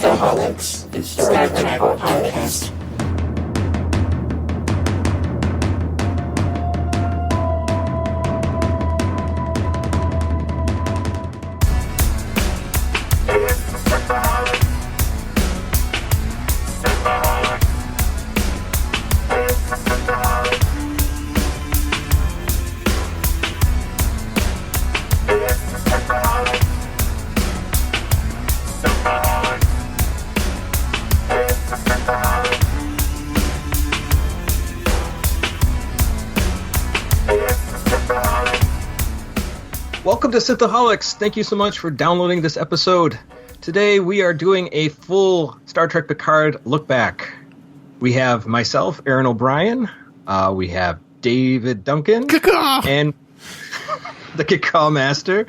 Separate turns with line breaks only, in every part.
Sithaholics, the Star Trek podcast.
Welcome to Sithaholics. Thank you so much for downloading this episode. Today we are doing a full Star Trek Picard look back. We have myself, Aaron O'Brien. We have David Duncan. And the Cacaw Master.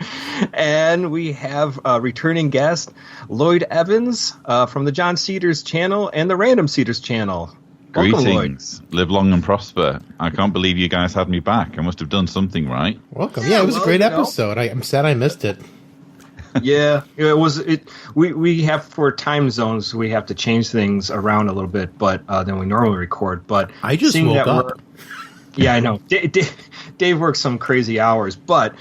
And we have a returning guest, Lloyd Evans from the John Cedars channel and the Random Cedars channel. Welcome,
Greetings.
Lloyd.
Live long and prosper. I can't believe you guys had me back. I must have done something right.
Welcome. Yeah, it was a great episode. I'm sad I missed it.
Yeah, it was. We have, for time zones, we have to change things around a little bit, but than we normally record. But
I just woke up.
Yeah, I know. Dave works some crazy hours, but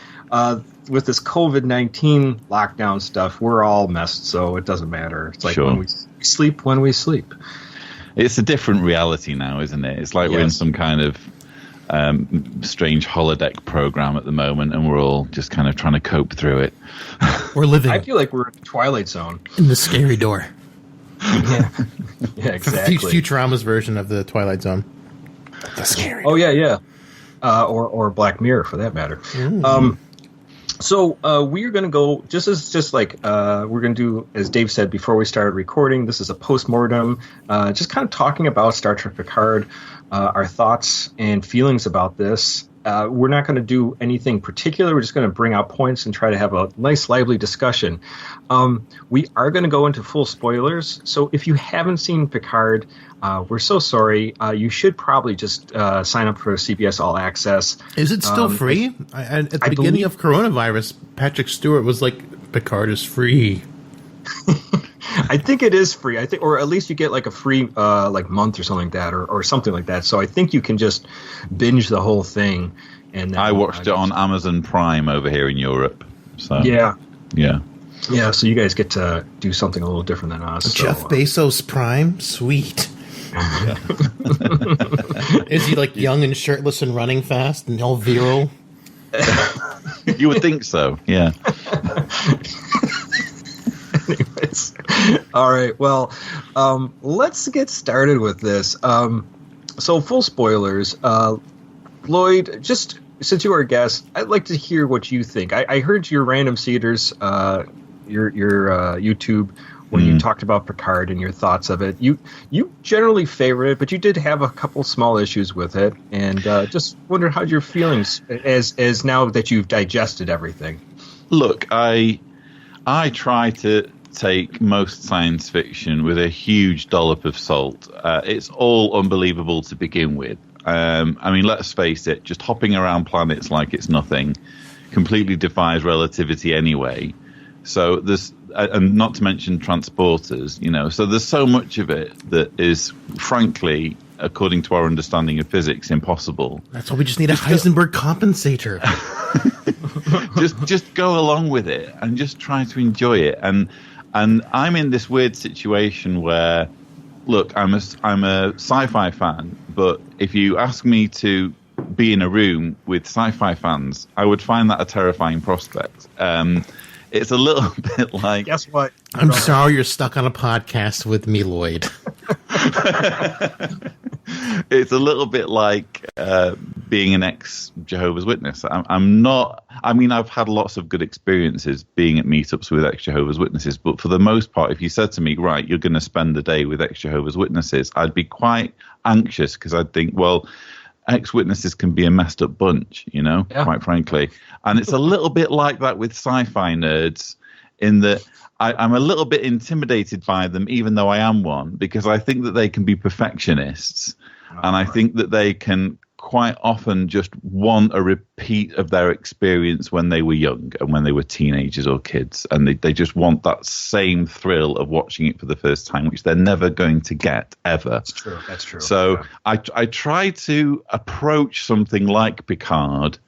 with this COVID-19 lockdown stuff, we're all messed, so it doesn't matter. It's like when we sleep when we sleep.
It's a different reality now, isn't it? It's like we're in some kind of strange holodeck program at the moment, and we're all just kind of trying to cope through it.
We're living.
I feel like we're in the Twilight Zone.
In the scary door.
Yeah, exactly.
Futurama's version of the Twilight Zone. The scary door.
Oh, yeah. Or Black Mirror, for that matter. So we're going to go, we're going to do, as Dave said before we started recording, this is a post-mortem, just kind of talking about Star Trek Picard, our thoughts and feelings about this. We're not going to do anything particular. We're just going to bring out points and try to have a nice, lively discussion. We are going to go into full spoilers. So if you haven't seen Picard, we're so sorry. You should probably just sign up for CBS All Access.
Is it still free? At the beginning of coronavirus, Patrick Stewart was like, Picard is free.
I think it is free. I think, or at least you get like a free month or something like that, or something like that. So I think you can just binge the whole thing. And then,
I watched it on Amazon Prime over here in Europe. So
yeah.
So
you guys get to do something a little different than us.
Jeff Bezos Prime, sweet. Is he like young and shirtless and running fast and all virile?
You would think so. Yeah.
Anyways, all right. Well, let's get started with this. So, full spoilers. Lloyd, just since you are a guest, I'd like to hear what you think. I heard your Random Cedars, your YouTube, when you talked about Picard and your thoughts of it. You generally favor it, but you did have a couple small issues with it, and just wonder how your feelings as now that you've digested everything.
Look, I try to take most science fiction with a huge dollop of salt. It's all unbelievable to begin with. I mean, let's face it, just hopping around planets like it's nothing completely defies relativity anyway. So there's, and not to mention transporters, so there's so much of it that is, frankly, according to our understanding of physics, impossible.
That's why we just need a Heisenberg compensator.
just go along with it and just try to enjoy it. And I'm in this weird situation where, look, I'm a sci-fi fan, but if you ask me to be in a room with sci-fi fans, I would find that a terrifying prospect. It's a little bit like...
Guess what?
I'm sorry you're stuck on a podcast with me, Lloyd.
It's a little bit like being an ex-Jehovah's Witness. I'm not... I mean, I've had lots of good experiences being at meetups with ex-Jehovah's Witnesses, but for the most part, if you said to me, right, you're going to spend the day with ex-Jehovah's Witnesses, I'd be quite anxious because I'd think, well... ex-witnesses can be a messed up bunch, quite frankly. And it's a little bit like that with sci-fi nerds in that I'm a little bit intimidated by them, even though I am one, because I think that they can be perfectionists. And I think that they can quite often just want a repeat of their experience when they were young and when they were teenagers or kids. And they just want that same thrill of watching it for the first time, which they're never going to get, ever.
That's true. That's true.
So yeah. I try to approach something like Picard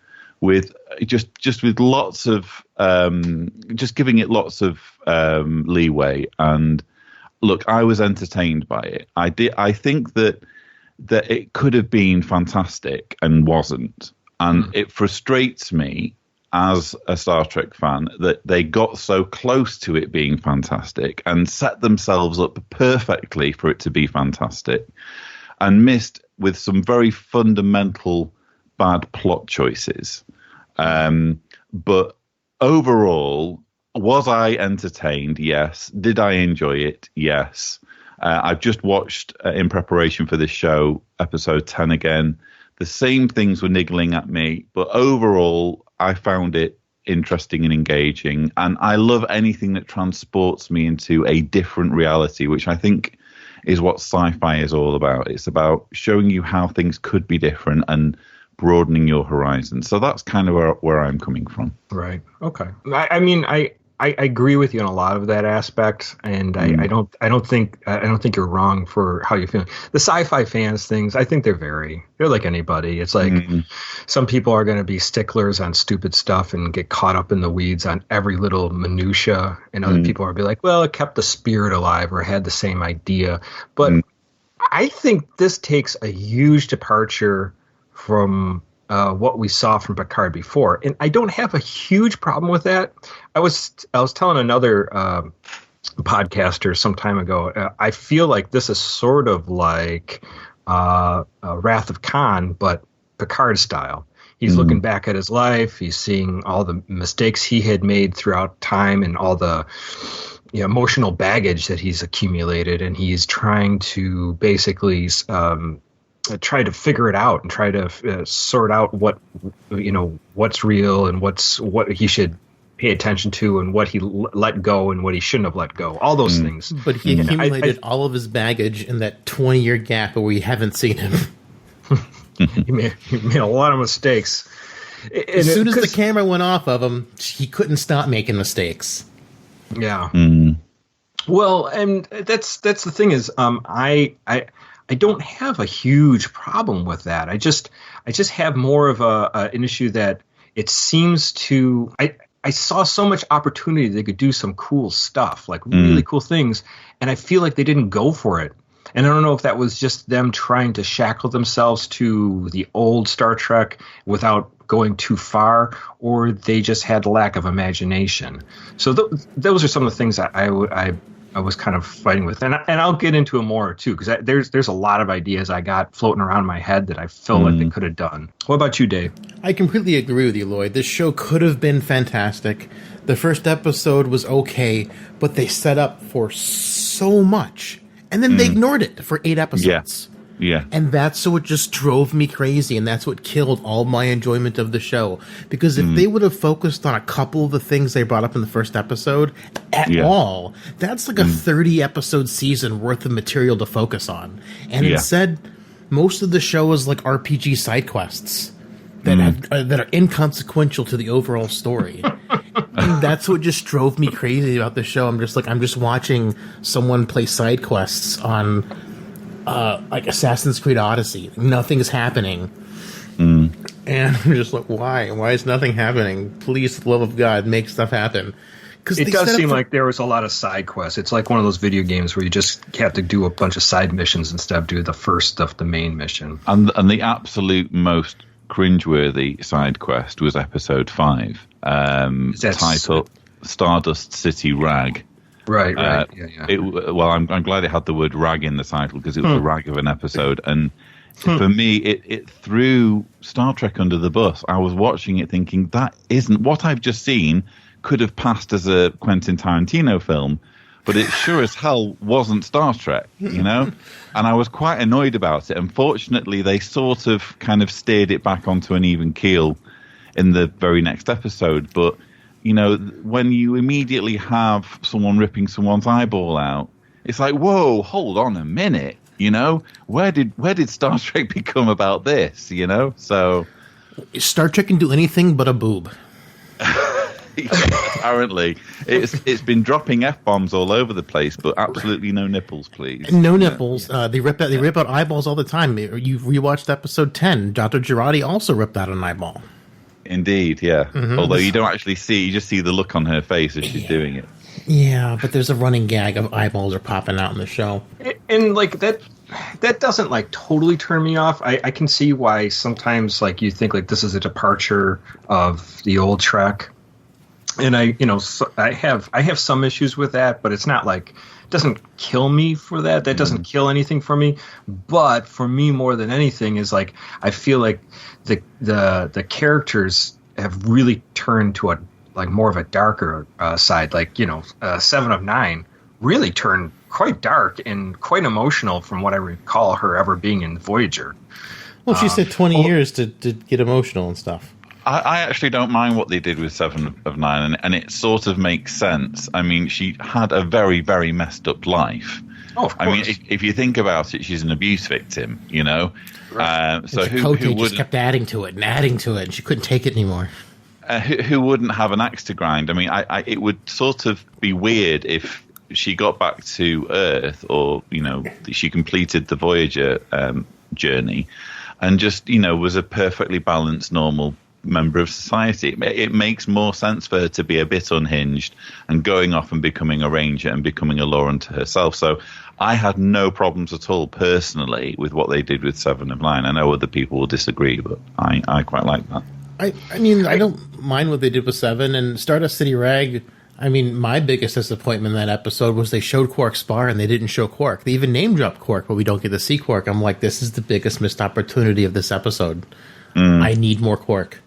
with just with lots of just giving it lots of leeway. And look, I was entertained by it. I think that it could have been fantastic and wasn't. And it frustrates me as a Star Trek fan that they got so close to it being fantastic and set themselves up perfectly for it to be fantastic and missed with some very fundamental bad plot choices. But overall, was I entertained? Yes. Did I enjoy it? Yes. I've just watched, in preparation for this show, episode 10 again. The same things were niggling at me, but overall, I found it interesting and engaging. And I love anything that transports me into a different reality, which I think is what sci-fi is all about. It's about showing you how things could be different and broadening your horizon. So that's kind of where I'm coming from.
Right. Okay. I mean, I agree with you on a lot of that aspect, and I don't think you're wrong for how you're feeling. The sci-fi fans things, I think they're like anybody. It's like some people are going to be sticklers on stupid stuff and get caught up in the weeds on every little minutia, and other people are be like, well, it kept the spirit alive or had the same idea. But I think this takes a huge departure from what we saw from Picard before. And I don't have a huge problem with that. I was telling another podcaster some time ago, I feel like this is sort of like Wrath of Khan, but Picard style. He's looking back at his life. He's seeing all the mistakes he had made throughout time and all the emotional baggage that he's accumulated. And he's trying to basically try to figure it out and try to sort out what's real and what he should pay attention to and what he let go and what he shouldn't have let go. All those things.
But he accumulated all of his baggage in that 20-year gap where we haven't seen him.
he made a lot of mistakes.
As soon as the camera went off of him, he couldn't stop making mistakes.
Yeah. Well, and that's the thing is, I don't have a huge problem with that. I just have more of an issue that it seems to. I saw so much opportunity they could do some cool stuff, like really cool things, and I feel like they didn't go for it. And I don't know if that was just them trying to shackle themselves to the old Star Trek without going too far, or they just had lack of imagination. So those are some of the things that I was kind of fighting with, and I'll get into it more too, because there's a lot of ideas I got floating around in my head that I feel like they could have done. What about you, Dave?
I completely agree with you, Lloyd. This show could have been fantastic. The first episode was okay, but they set up for so much, and then they ignored it for 8 episodes.
Yeah.
And that's what just drove me crazy, and that's what killed all my enjoyment of the show. Because if they would have focused on a couple of the things they brought up in the first episode at all, that's like a 30-episode season worth of material to focus on. And instead, most of the show is like RPG side quests that are inconsequential to the overall story. And that's what just drove me crazy about the show. I'm just watching someone play side quests on like Assassin's Creed Odyssey. Nothing's happening. And I'm just like, why? Why is nothing happening? Please, for the love of God, make stuff happen.
It does seem like there was a lot of side quests. It's like one of those video games where you just have to do a bunch of side missions instead of do the first stuff, the main mission.
And the absolute most cringeworthy side quest was episode 5, titled Stardust City Rag.
Right.
I'm glad it had the word rag in the title, because it was a rag of an episode. And for me, it threw Star Trek under the bus. I was watching it thinking, that isn't what I've just seen. Could have passed as a Quentin Tarantino film, but it sure as hell wasn't Star Trek, And I was quite annoyed about it. Unfortunately, they sort of kind of steered it back onto an even keel in the very next episode. But when you immediately have someone ripping someone's eyeball out, it's like, whoa, hold on a minute. You know, where did Star Trek become about this? You know, so
Star Trek can do anything but a boob.
Apparently, it's been dropping F-bombs all over the place, but absolutely no nipples, please.
No nipples. They rip out eyeballs all the time. You rewatched episode 10. Dr. Girardi also ripped out an eyeball.
Indeed, yeah. Mm-hmm. Although you don't actually see, you just see the look on her face as she's doing it.
Yeah, but there's a running gag of eyeballs are popping out in the show.
And like that doesn't like totally turn me off. I can see why sometimes like you think like this is a departure of the old Trek. And I have some issues with that, but it's not like it doesn't kill me for that. That doesn't kill anything for me. But for me, more than anything, is like I feel like the characters have really turned to a like more of a darker side. Like 7 of 9 really turned quite dark and quite emotional from what I recall her ever being in Voyager.
Well, she said 20 years to get emotional and stuff.
I actually don't mind what they did with 7 of 9, and it sort of makes sense. I mean, she had a very, very messed up life.
Oh, of course.
I mean, if you think about it, she's an abuse victim, you know?
Right.
So who
just kept adding to it, and she couldn't take it anymore.
Who wouldn't have an axe to grind? I mean, it would sort of be weird if she got back to Earth, or, she completed the Voyager journey and just, was a perfectly balanced, normal member of society. It makes more sense for her to be a bit unhinged and going off and becoming a ranger and becoming a law unto herself. So I had no problems at all personally with what they did with 7 of 9. I know other people will disagree, but I quite like that.
I mean, I don't mind what they did with 7 and Stardust City Rag. I mean, my biggest disappointment in that episode was they showed Quark's bar and they didn't show Quark. They even name dropped Quark, but we don't get to see Quark. I'm like, this is the biggest missed opportunity of this episode. I need more Quark.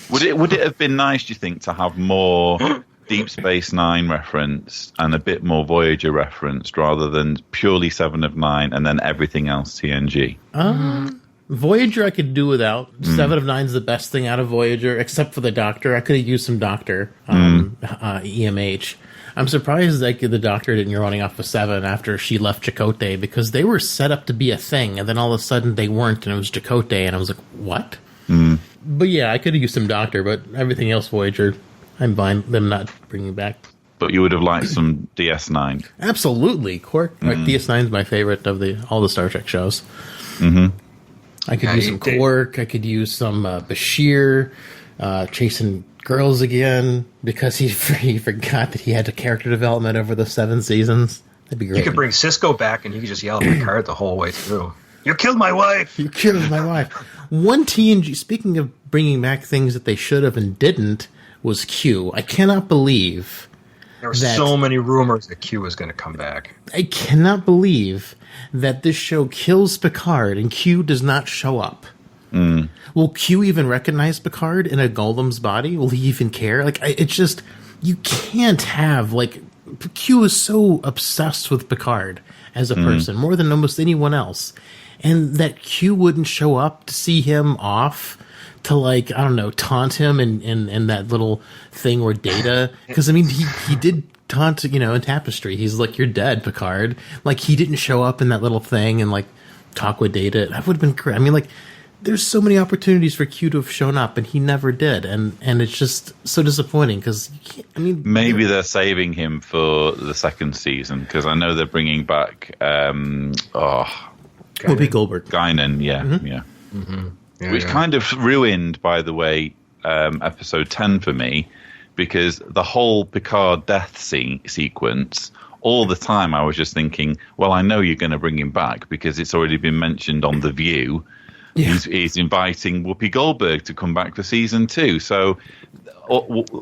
Would it have been nice, do you think, to have more Deep Space Nine reference and a bit more Voyager reference rather than purely 7 of 9 and then everything else TNG?
Voyager I could do without. 7 of 9 is the best thing out of Voyager, except for the Doctor. I could have used some Doctor, EMH. I'm surprised that the Doctor didn't running off of 7 after she left Chakotay, because they were set up to be a thing, and then all of a sudden they weren't, and it was Chakotay, and I was like, what? But yeah, I could have used some Doctor, but everything else Voyager, I'm fine them not bringing back.
But you would have liked some DS9.
Absolutely. Quark, DS9 is my favorite of all the Star Trek shows. I could use some Quark. I could use some Bashir chasing girls again because he forgot that he had a character development over the 7 seasons. That'd be great.
You could bring Cisco back and you could just yell at Picard the whole way through. You killed my wife!
You killed my wife. One TNG, speaking of bringing back things that they should have and didn't, was Q. I cannot believe
there were so many rumors that Q was going to come back.
I cannot believe that this show kills Picard and Q does not show up. Will Q even recognize Picard in a golem's body? Will he even care? Like, it's just, you can't have, like, Q is so obsessed with Picard as a person, more than almost anyone else. And that Q wouldn't show up to see him off, to, like, I don't know, taunt him in that little thing where Data, because I mean he did taunt, in Tapestry. He's like, you're dead, Picard. Like, he didn't show up in that little thing and like talk with Data. That would have been great. I mean, like, there's so many opportunities for Q to have shown up and he never did, and it's just so disappointing because
maybe they're saving him for the second season, because I know they're bringing back
Whoopi Goldberg.
Guinan, yeah. Which kind of ruined, by the way, episode 10 for me, because the whole Picard death sequence, all the time I was just thinking, well, I know you're going to bring him back because it's already been mentioned on The View. Yeah. He's inviting Whoopi Goldberg to come back for season 2. So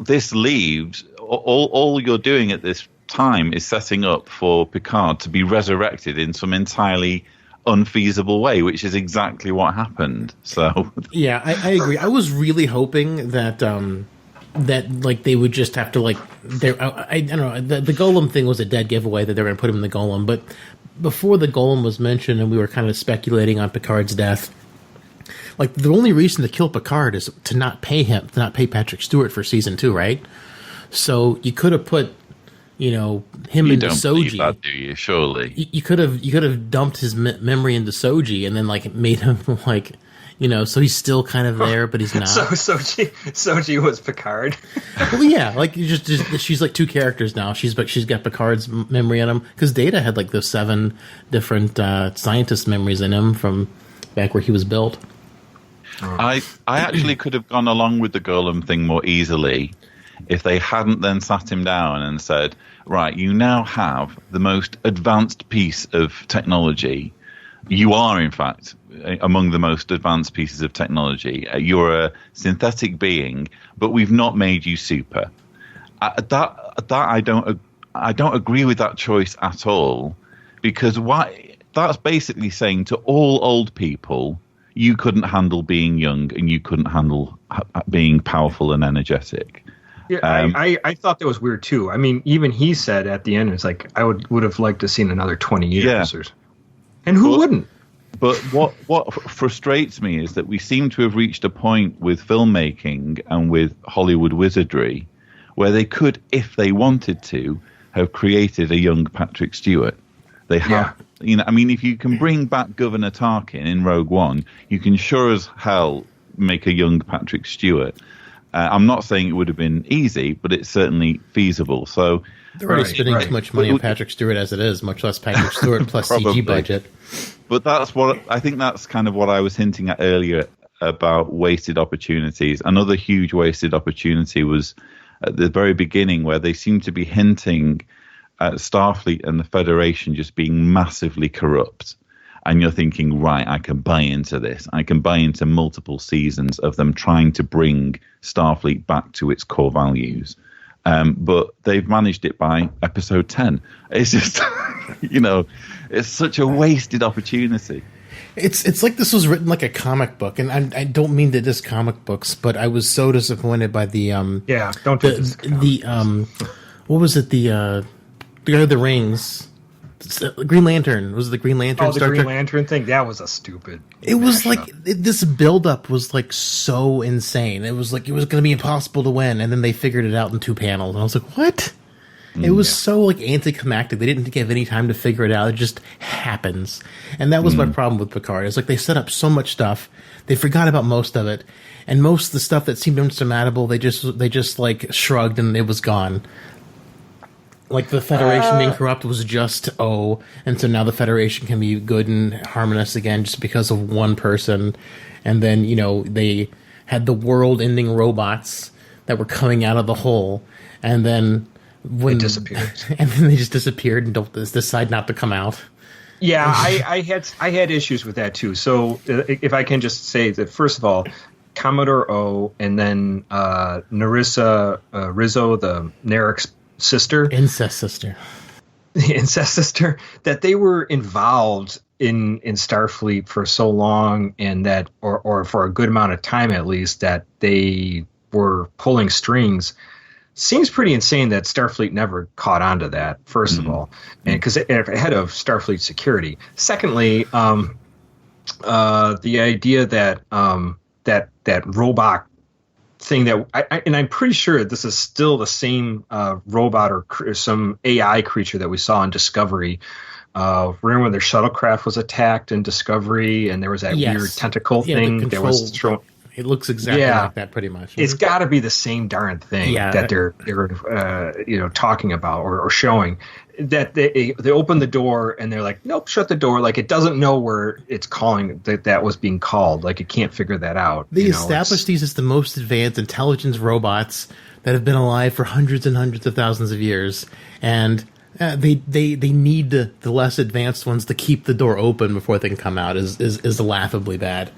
this leaves, all you're doing at this time is setting up for Picard to be resurrected in some entirely unfeasible way, which is exactly what happened. So
yeah, I agree. I was really hoping that like they would just have to, like, I don't know, the Golem thing was a dead giveaway that they were going to put him in the Golem, but before the Golem was mentioned and we were kind of speculating on Picard's death, like, the only reason to kill Picard is to not pay Patrick Stewart for season 2, right? So you could have put him
You
into
don't believe
Soji.
that, do you? Surely.
You could have dumped his memory into Soji and then made him so he's still kind of there, but he's not.
So Soji was Picard.
Well, yeah, she's like two characters now. She's got Picard's memory in him because Data had those 7 different scientist memories in him from back where he was built.
I actually could have gone along with the Golem thing more easily if they hadn't then sat him down and said, right, you now have the most advanced piece of technology. You are, in fact, among the most advanced pieces of technology. You're a synthetic being, but we've not made you super. I don't agree with that choice at all, because that's basically saying to all old people, you couldn't handle being young and you couldn't handle being powerful and energetic.
Yeah, I thought that was weird too. I mean, even he said at the end, it's like I would have liked to seen another 20 years.
Yeah.
And who wouldn't?
But what frustrates me is that we seem to have reached a point with filmmaking and with Hollywood wizardry where they could, if they wanted to, have created a young Patrick Stewart. They have, if you can bring back Governor Tarkin in Rogue One, you can sure as hell make a young Patrick Stewart. I'm not saying it would have been easy, but it's certainly feasible. So
they're already spending too much money on Patrick Stewart as it is, much less Patrick Stewart plus CG budget.
But I think that's kind of what I was hinting at earlier about wasted opportunities. Another huge wasted opportunity was at the very beginning, where they seem to be hinting at Starfleet and the Federation just being massively corrupt. And you're thinking, right, I can buy into this. I can buy into multiple seasons of them trying to bring Starfleet back to its core values. But they've managed it by episode 10. It's just, it's such a wasted opportunity.
It's like this was written like a comic book, and I don't mean to diss comic books, but I was so disappointed by the what was it, the guy with the rings, Green Lantern. Was it the Green Lantern?
Oh, the Green Lantern thing. That was a stupid.
It was this build-up was so insane. It was like it was going to be impossible to win, and then they figured it out in 2 panels, and I was like, what? It was so anticlimactic. They didn't give any time to figure it out. It just happens. And that was my problem with Picard. It's like they set up so much stuff. They forgot about most of it. And most of the stuff that seemed insurmountable, they just shrugged and it was gone. Like the Federation being corrupt was just and so now the Federation can be good and harmonious again just because of one person. And then, they had the world-ending robots that were coming out of the hole. And then when
they disappeared,
and then they just disappeared and don't decide not to come out.
Yeah, I had issues with that too. So if I can just say that, first of all, Commodore O and then Narissa Rizzo, the Narek's sister,
incest sister,
that they were involved in Starfleet for so long, and that or for a good amount of time at least, that they were pulling strings. Seems pretty insane that Starfleet never caught on to that, first of all, and because ahead of Starfleet security. Secondly, the idea that that robot thing that and I'm pretty sure this is still the same robot or some AI creature that we saw in Discovery. Remember when their shuttlecraft was attacked in Discovery, and there was that weird tentacle thing that was thrown.
It looks exactly like that, pretty much.
It's got to be the same darn thing that they're talking about or showing. That they open the door and they're like, nope, shut the door. Like it doesn't know where it's calling that was being called. Like it can't figure that out.
They established these as the most advanced intelligence robots that have been alive for hundreds and hundreds of thousands of years, and they need the less advanced ones to keep the door open before they can come out. Is laughably bad,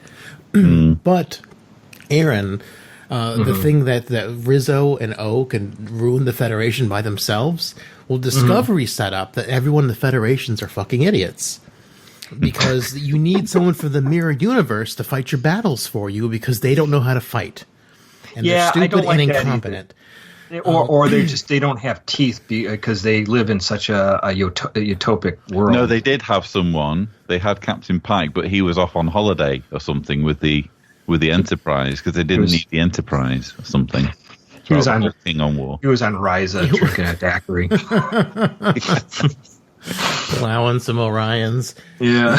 but. Aaron, the thing that Rizzo and O can ruin the Federation by themselves, well, Discovery set up that everyone in the Federations are fucking idiots. Because you need someone from the mirror universe to fight your battles for you because they don't know how to fight. And they're stupid and incompetent.
Or they don't have teeth because they live in such a utopic world.
No, they did have someone. They had Captain Pike, but he was off on holiday or something with the Enterprise because they didn't need the Enterprise or something.
He was on
King on War.
He was on Ryza drinking a daiquiri.
Plowing some Orions.
Yeah.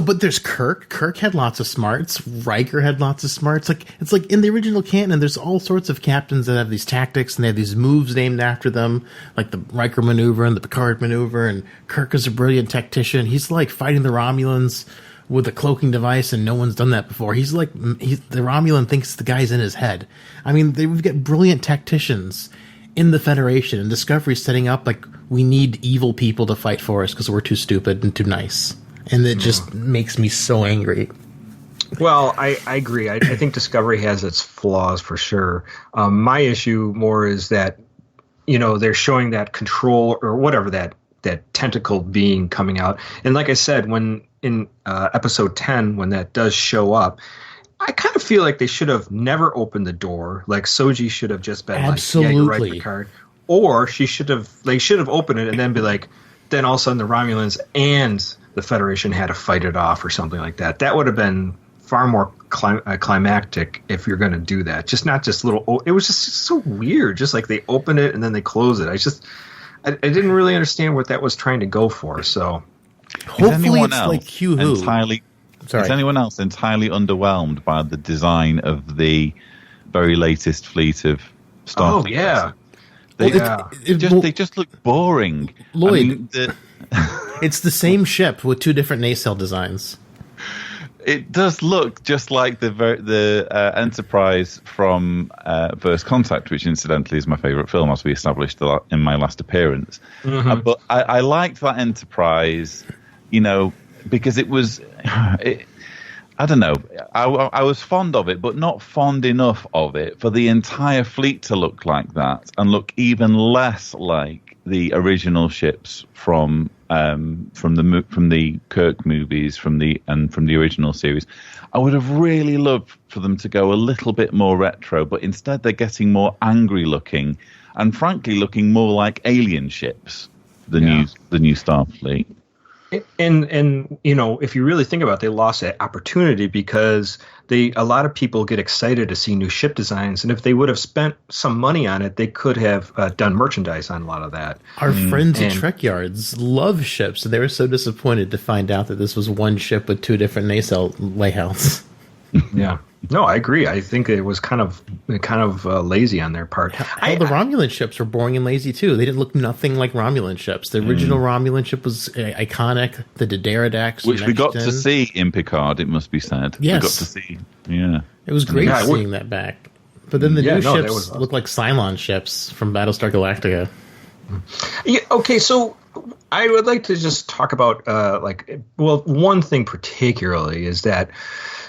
But there's Kirk. Kirk had lots of smarts. Riker had lots of smarts. It's like in the original canon, there's all sorts of captains that have these tactics and they have these moves named after them, like the Riker maneuver and the Picard maneuver. And Kirk is a brilliant tactician. He's like fighting the Romulans with a cloaking device, and no one's done that before. The Romulan thinks the guy's in his head. I mean, we've got brilliant tacticians in the Federation, and Discovery's setting up like we need evil people to fight for us because we're too stupid and too nice, and it just makes me so angry.
Well, I agree. I think Discovery has its flaws for sure. My issue more is that they're showing that control or whatever that tentacle being coming out, and like I said, when in episode 10 when that does show up, I kind of feel like they should have never opened the door. Like Soji should have just been
absolutely.
Like, yeah, you're right, Picard. Or they should have opened it and then be like, then all of a sudden the Romulans and the Federation had to fight it off or something like that. That would have been far more climactic if you're going to do that. Just not just little. It was just so weird. Just like they open it and then they close it. I didn't really understand what that was trying to go for. So
hopefully it's like Q-Who.
Is anyone else entirely underwhelmed by the design of the very latest fleet of Starfleet?
Oh, yeah.
They just look boring.
Lloyd, it's the same ship with two different nacelle designs.
It does look just like the Enterprise from First Contact, which incidentally is my favourite film, as we established in my last appearance. Mm-hmm. But I liked that Enterprise, because it was, I don't know, I was fond of it, but not fond enough of it for the entire fleet to look like that and look even less like the original ships from the Kirk movies, from the original series. I would have really loved for them to go a little bit more retro, but instead they're getting more angry looking and frankly looking more like alien ships. The new Starfleet.
And if you really think about it, they lost that opportunity because a lot of people get excited to see new ship designs, and if they would have spent some money on it, they could have done merchandise on a lot of that.
Our friends at Trek Yards love ships, and they were so disappointed to find out that this was one ship with two different nacelle layouts.
Yeah. No, I agree. I think it was kind of lazy on their part.
The Romulan ships were boring and lazy too. They didn't look nothing like Romulan ships. The original Romulan ship was iconic. The Dideridax,
which we got to see in Picard, it must be said.
Yes.
We got to see. Yeah.
It was great seeing that back. But then the new ships look like Cylon ships from Battlestar Galactica.
Yeah, okay, so I would like to just talk about one thing particularly is that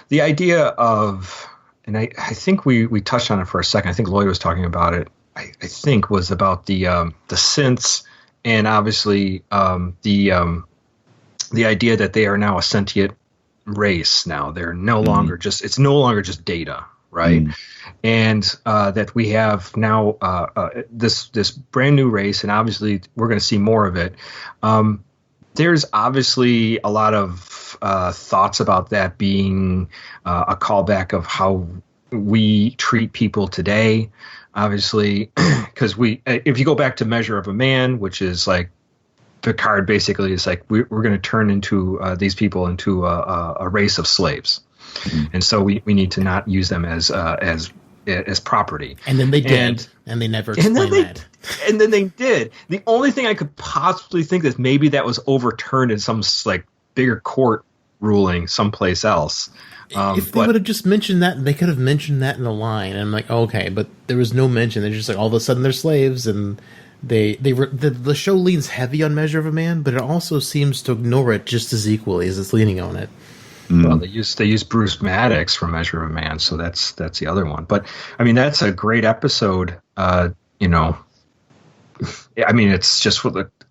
the idea of, and I think we touched on it for a second. I think Lloyd was talking about it. I think was about the synths and obviously the idea that they are now a sentient race. Now they're no longer it's no longer just data, right? And that we have now this brand new race, and obviously we're going to see more of it. There's obviously a lot of thoughts about that being a callback of how we treat people today. Obviously, because if you go back to Measure of a Man, which is like Picard basically is like, we're going to turn into these people into a race of slaves. And so we need to not use them as property.
And then they did, and they never explained that.
And then they did. The only thing I could possibly think is maybe that was overturned in some like bigger court ruling someplace else.
If they would have just mentioned that, they could have mentioned that in the line. And I'm like, okay, but there was no mention. They're just like, all of a sudden they're slaves, and the show leans heavy on Measure of a Man, but it also seems to ignore it just as equally as it's leaning on it.
Well, they use Bruce Maddox from Measure of a Man, so that's the other one. But I mean, that's a great episode. I mean, it's just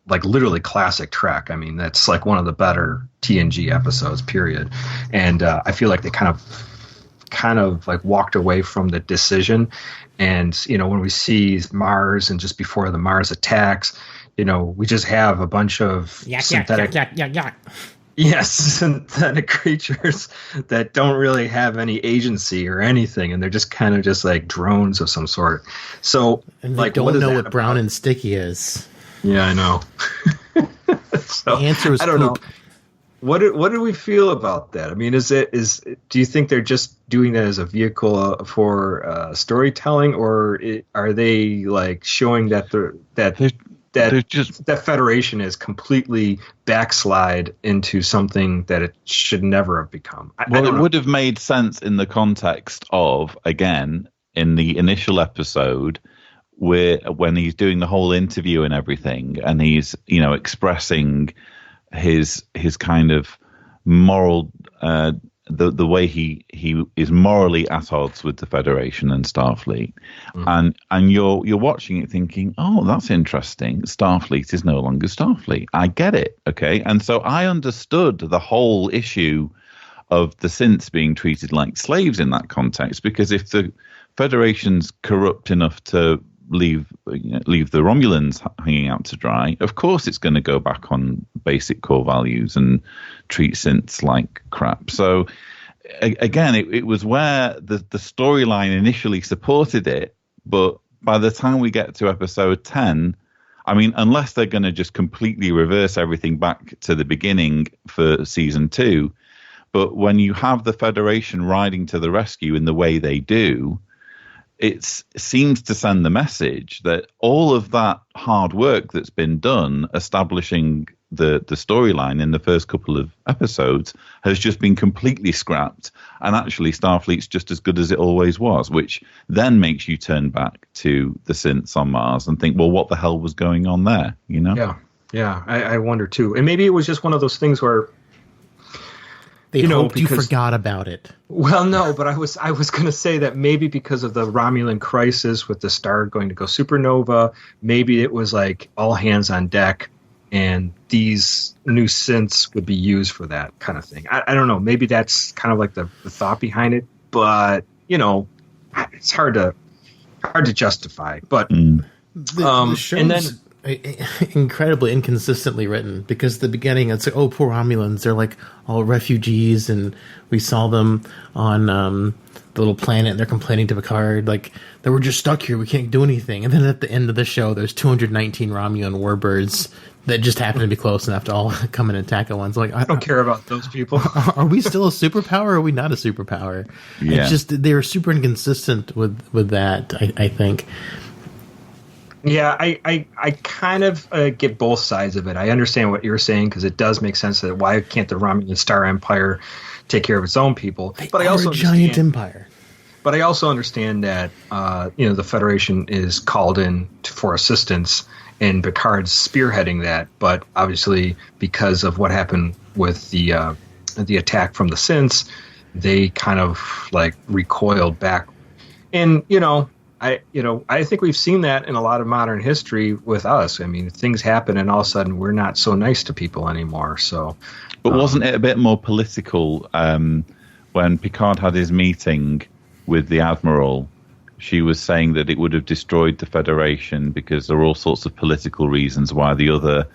like literally classic Trek. I mean, that's like one of the better TNG episodes, period. And I feel like they kind of like walked away from the decision. And when we see Mars and just before the Mars attacks, we just have a bunch of synthetic. Yes, synthetic creatures that don't really have any agency or anything, and they're just kind of just like drones of some sort. So,
And they
like,
don't
what is
know
that
what brown
about?
and sticky is.
Yeah, I know. So,
The answer is
I don't
poop.
know. What do we feel about that? I mean, do you think they're just doing that as a vehicle for storytelling, or are they like showing that that Federation is completely backslide into something that it should never have become?
Well, it would have made sense in the context of, again, in the initial episode, when he's doing the whole interview and everything, and he's, expressing his kind of moral, the way he is morally at odds with the Federation and Starfleet, and you're watching it thinking, oh, that's interesting. Starfleet is no longer Starfleet. I get it, okay, and so I understood the whole issue of the synths being treated like slaves in that context, because if the Federation's corrupt enough to leave the Romulans hanging out to dry, of course it's going to go back on basic core values and treat synths like crap. So again, it was where the storyline initially supported it, but by the time we get to episode 10, I mean, unless they're going to just completely reverse everything back to the beginning for season 2, but when you have the Federation riding to the rescue in the way they do, it seems to send the message that all of that hard work that's been done establishing the storyline in the first couple of episodes has just been completely scrapped, and actually Starfleet's just as good as it always was, which then makes you turn back to the synths on Mars and think, well, what the hell was going on there?
Yeah, I wonder too. And maybe it was just one of those things where
They hoped you forgot about it.
Well, no, but I was going to say that maybe because of the Romulan crisis with the star going to go supernova, maybe it was like all hands on deck, and these new synths would be used for that kind of thing. I don't know. Maybe that's kind of like the thought behind it, but it's hard to justify. But
The show's
and then
incredibly inconsistently written, because the beginning it's like, oh, poor Romulans, they're like all refugees, and we saw them on the little planet, and they're complaining to Picard like that we're just stuck here, we can't do anything. And then at the end of the show, there's 219 Romulan warbirds that just happen to be close enough to all come and attack at once. Like,
I don't care about those people.
Are we still a superpower, or are we not a superpower?
Yeah.
It's just they were super inconsistent with that, I think.
Yeah, I kind of get both sides of it. I understand what you're saying, because it does make sense that why can't the Romulan Star Empire take care of its own people?
But I also a giant empire.
But I also understand that the Federation is called in for assistance, and Picard's spearheading that. But obviously, because of what happened with the attack from the synths, they kind of like recoiled back. And I think we've seen that in a lot of modern history with us. I mean, things happen, and all of a sudden we're not so nice to people anymore. So,
but wasn't it a bit more political when Picard had his meeting with the Admiral? She was saying that it would have destroyed the Federation because there were all sorts of political reasons why the other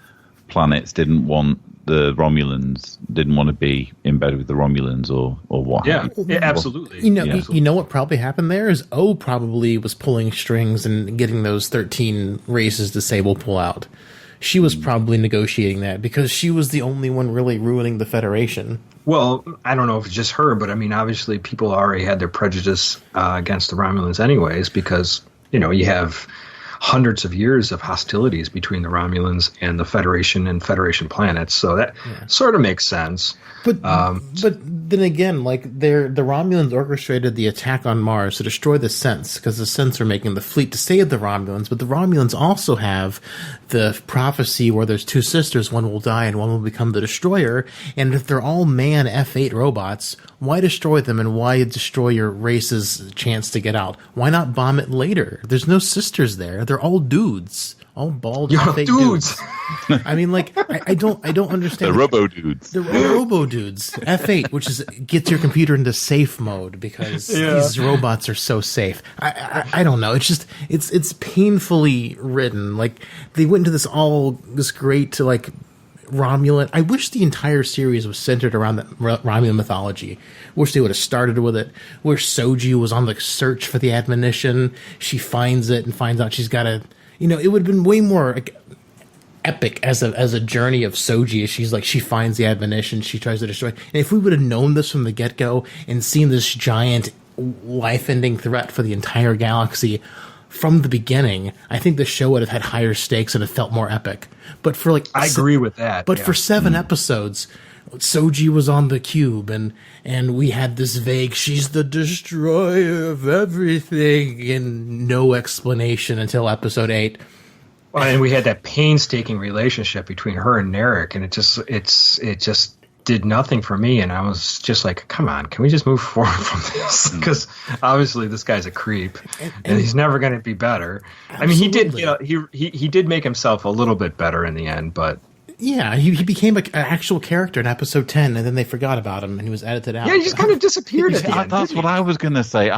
planets didn't want the Romulans, didn't want to be in bed with the Romulans or what.
Yeah, absolutely.
You know what probably happened there is O probably was pulling strings and getting those 13 races to say we'll pull out. She was probably negotiating that because she was the only one really ruining the Federation.
Well, I don't know if it's just her, but I mean, obviously people already had their prejudice against the Romulans anyways, because, you have hundreds of years of hostilities between the Romulans and the Federation and Federation planets. So that sort of makes sense.
But then again, like the Romulans orchestrated the attack on Mars to destroy the synths, because the synths are making the fleet to save the Romulans. But the Romulans also have the prophecy where there's two sisters, one will die and one will become the destroyer. And if they're all man F8 robots, why destroy them, and why destroy your race's chance to get out? Why not bomb it later? There's no sisters there. They're all dudes. All bald F8 dudes. I mean, like, I don't understand.
The robo dudes.
The robo dudes. F8, which gets your computer into safe mode because these robots are so safe. I don't know. It's just it's painfully written. Like, they went into this great to like Romulan. I wish the entire series was centered around the Romulan mythology. Wish they would have started with it. Where Soji was on the search for the admonition. She finds it and finds out she's got to. It would have been way more epic as a journey of Soji. As she finds the admonition, she tries to destroy it. And if we would have known this from the get go and seen this giant life-ending threat for the entire galaxy from the beginning, I think the show would have had higher stakes and it felt more epic. But for
I agree with that.
But for 7 episodes, Soji was on the cube, and we had this vague, she's the destroyer of everything, and no explanation until episode 8.
Well, and we had that painstaking relationship between her and Narek, and it just did nothing for me, and I was just like, come on, can we just move forward from this? Because obviously this guy's a creep, and he's never going to be better.
Absolutely.
I mean, he did make himself a little bit better in the end, but
yeah, he became an actual character in episode 10, and then they forgot about him, and he was edited out.
Yeah, he just kind of disappeared at the end.
That's what I was going to say.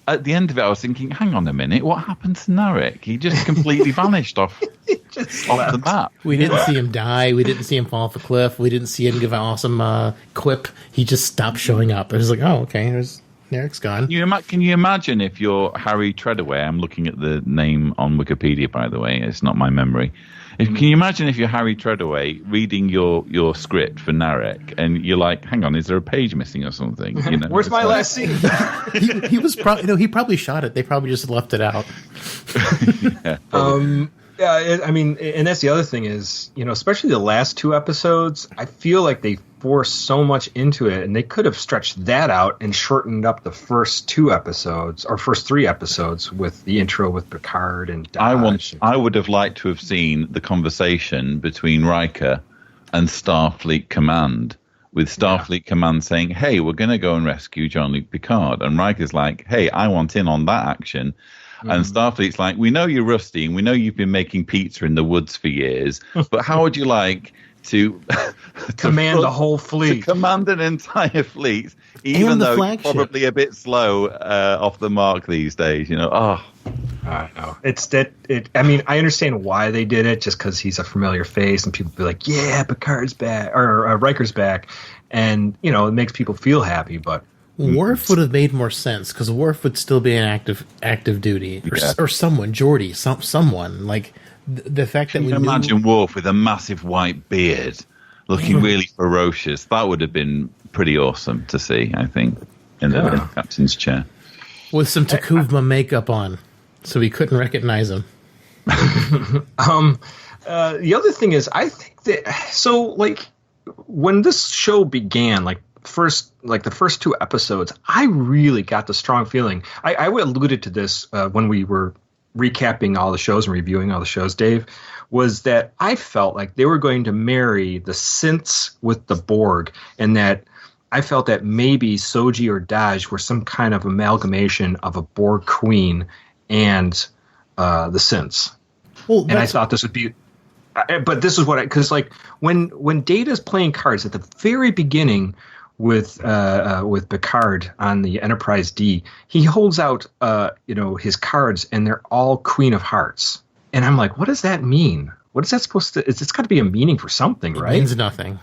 At the end of it, I was thinking, hang on a minute, what happened to Narek? He just completely vanished off the map.
We didn't see him die. We didn't see him fall off a cliff. We didn't see him give an awesome quip. He just stopped showing up. It was like, oh, okay, Narek's gone.
Can you imagine if you're Harry Treadaway? I'm looking at the name on Wikipedia, by the way. It's not my memory. Can you imagine if you're Harry Treadaway reading your script for Narek, and you're like, hang on, is there a page missing or something?
Where's my last scene?
he was he probably shot it. They probably just left it out.
Yeah, I mean, and that's the other thing is, especially the last 2 episodes, I feel like they forced so much into it, and they could have stretched that out and shortened up the first 2 episodes or first 3 episodes with the intro with Picard and Dodge.
I would have liked to have seen the conversation between Riker and Starfleet Command, with Starfleet Command saying, hey, we're going to go and rescue Jean-Luc Picard. And Riker's like, hey, I want in on that action. And Starfleet's like, we know you're rusty, and we know you've been making pizza in the woods for years, but how would you like to
command the whole fleet?
To command an entire fleet, even though you're probably a bit slow off the mark these days, I
know. I understand why they did it, just because he's a familiar face, and people be like, yeah, Picard's back, or Riker's back, and, it makes people feel happy, but
Worf would have made more sense, because Worf would still be in active duty, or someone, Geordi, someone like the fact that we
imagine Worf with a massive white beard, looking really ferocious. That would have been pretty awesome to see, I think, in the captain's chair
with some Takuvma makeup on, so we couldn't recognize him.
The other thing is, I think that when this show began, the first 2 episodes, I really got the strong feeling. I alluded to this when we were recapping all the shows and reviewing all the shows, Dave, was that I felt like they were going to marry the synths with the Borg, and that I felt that maybe Soji or Daj were some kind of amalgamation of a Borg queen and the synths. Well, and I thought this would be... But this is what because when Data's playing cards at the very beginning with Picard on the Enterprise D, he holds out his cards, and they're all Queen of Hearts, and I'm like, what does that mean? What is that supposed to? It's got to be a meaning for something, right?
It means nothing.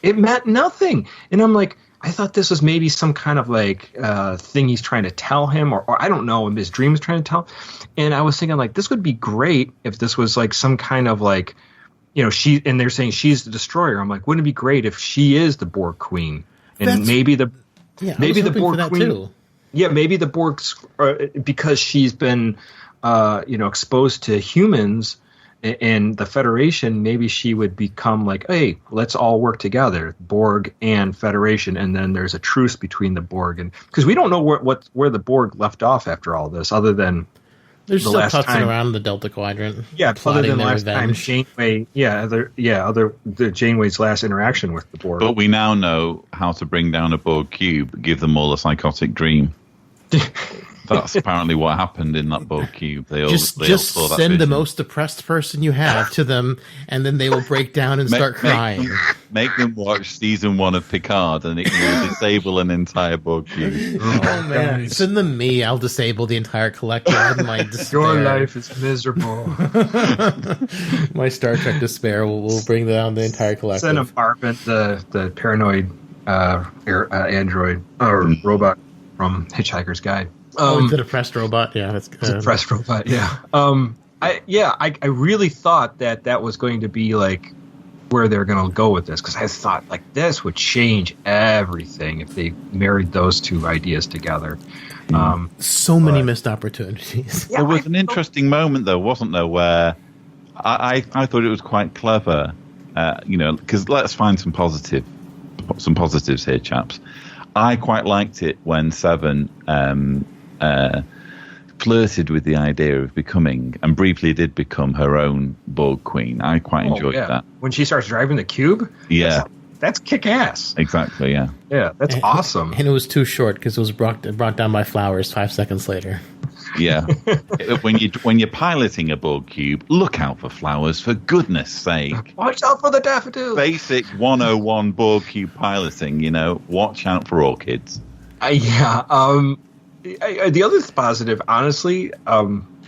It meant nothing, and I'm like, I thought this was maybe some kind of thing he's trying to tell him, or I don't know, in his dreams trying to tell. And I was thinking this would be great if this was some kind of she, and they're saying she's the destroyer. I'm like, wouldn't it be great if she is the Borg queen? And maybe the Borg queen too. Yeah, maybe the Borg's because she's been exposed to humans and the Federation. Maybe she would become hey, let's all work together, Borg and Federation, and then there's a truce between the Borg, and because we don't know where the Borg left off after all this, other than
they're still putzing around the Delta Quadrant.
Yeah, other than last time Janeway. The Janeway's last interaction with the Borg.
But we now know how to bring down a Borg cube, give them all a psychotic dream. That's apparently what happened in that Borg cube. They just
send the most depressed person you have to them, and then they will break down and start crying.
Make them watch season 1 of Picard, and it will disable an entire Borg cube.
Oh man, send them me. I'll disable the entire collective in my despair.
Your life is miserable.
My Star Trek despair will bring down the entire collective.
Send him Marvin, the paranoid android or robot from Hitchhiker's Guide.
The depressed robot. Yeah, that's good.
Depressed robot. Yeah. I really thought that was going to be like where they're going to go with this, because I thought like this would change everything if they married those two ideas together.
So many missed opportunities.
There was an interesting moment, though, wasn't there, where I thought it was quite clever, because let's find some positives here, chaps. I quite liked it when Seven flirted with the idea of becoming, and briefly did become, her own Borg queen. I quite enjoyed that.
When she starts driving the cube?
Yeah.
That's kick-ass.
Exactly, yeah.
Yeah, that's awesome.
And it was too short because it was brought down by flowers 5 seconds later.
Yeah. when you're piloting a Borg cube, look out for flowers, for goodness sake.
Watch out for the daffodils.
Basic 101 Borg cube piloting, watch out for orchids.
The other positive, honestly,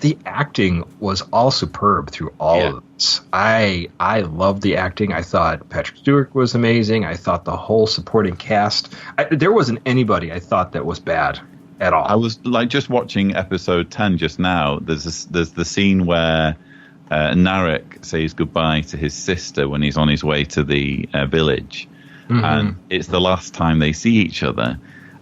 the acting was all superb through all of this. I loved the acting. I thought Patrick Stewart was amazing. I thought the whole supporting cast, there wasn't anybody I thought that was bad at all.
I was just watching episode 10 just now. There's the scene where Narek says goodbye to his sister when he's on his way to the village, and it's the last time they see each other,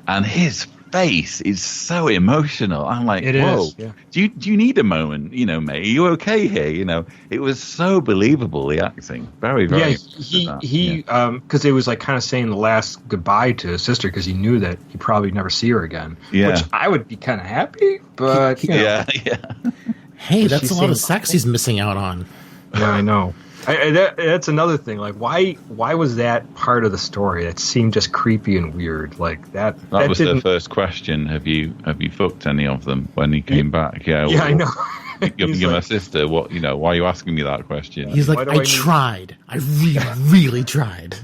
and his face is so emotional. I'm like, whoa, do you need a moment, mate? Are you okay here? It was so believable, the acting. Very, very.
Yeah, because it was like kind of saying the last goodbye to his sister, because he knew that he probably never see her again. Yeah. Which I would be kind of happy, but
yeah.
Hey, that's a lot of sex he's missing out on.
Yeah, I know. That's another thing. Like, why was that part of the story? That seemed just creepy and weird. Like that
was their first question. Have you fucked any of them when he came back? Yeah,
I know.
You're my sister. What? Why are you asking me that question?
He's like, I tried. I really, really tried.